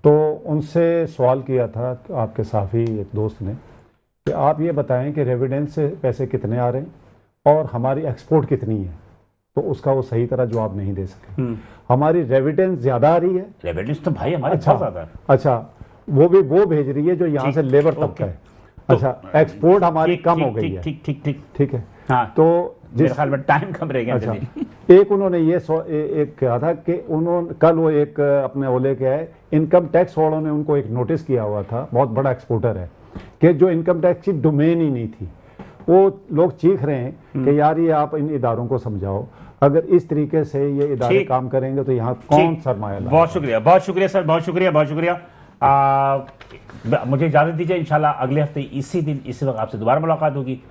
तो उनसे सवाल किया था आपके साफ़ी एक दोस्त ने कि आप ये बताएं कि रेविडेंस से पैसे कितने आ रहे हैं और हमारी एक्सपोर्ट कितनी है, तो उसका वो सही तरह जवाब नहीं दे सके। हमारी रेविडेंस ज़्यादा आ रही है। रेवेन्यूज तो भाई हमारे अच्छा, बहुत ज़्यादा है। अच्छा, वो भी वो भेज रही है जो यहाँ से लेबर तबका है। अच्छा, एक्सपोर्ट हमारी कम हो गई है। ठीक ठीक ठीक ठीक है। हाँ, तो मेरे ख्याल में टाइम कम रह गया। अच्छा, एक उन्होंने ये एक कहा था कि उन्होंने कल वो एक अपने ओले के आए, इनकम टैक्स वालों ने उनको एक नोटिस किया हुआ था, बहुत बड़ा एक्सपोर्टर है, कि जो इनकम टैक्स की डोमेन ही नहीं थी। वो लोग चीख रहे हैं कि यार ये आप इन इदारों को समझाओ, अगर इस तरीके से ये इदारे काम करेंगे तो यहाँ कौन सरमाया लाएगा। बहुत शुक्रिया, बहुत शुक्रिया सर, बहुत शुक्रिया, बहुत शुक्रिया। मुझे इजाज़त दीजिए, इंशाल्लाह अगले हफ्ते इसी दिन इसी वक्त आपसे दोबारा मुलाकात होगी।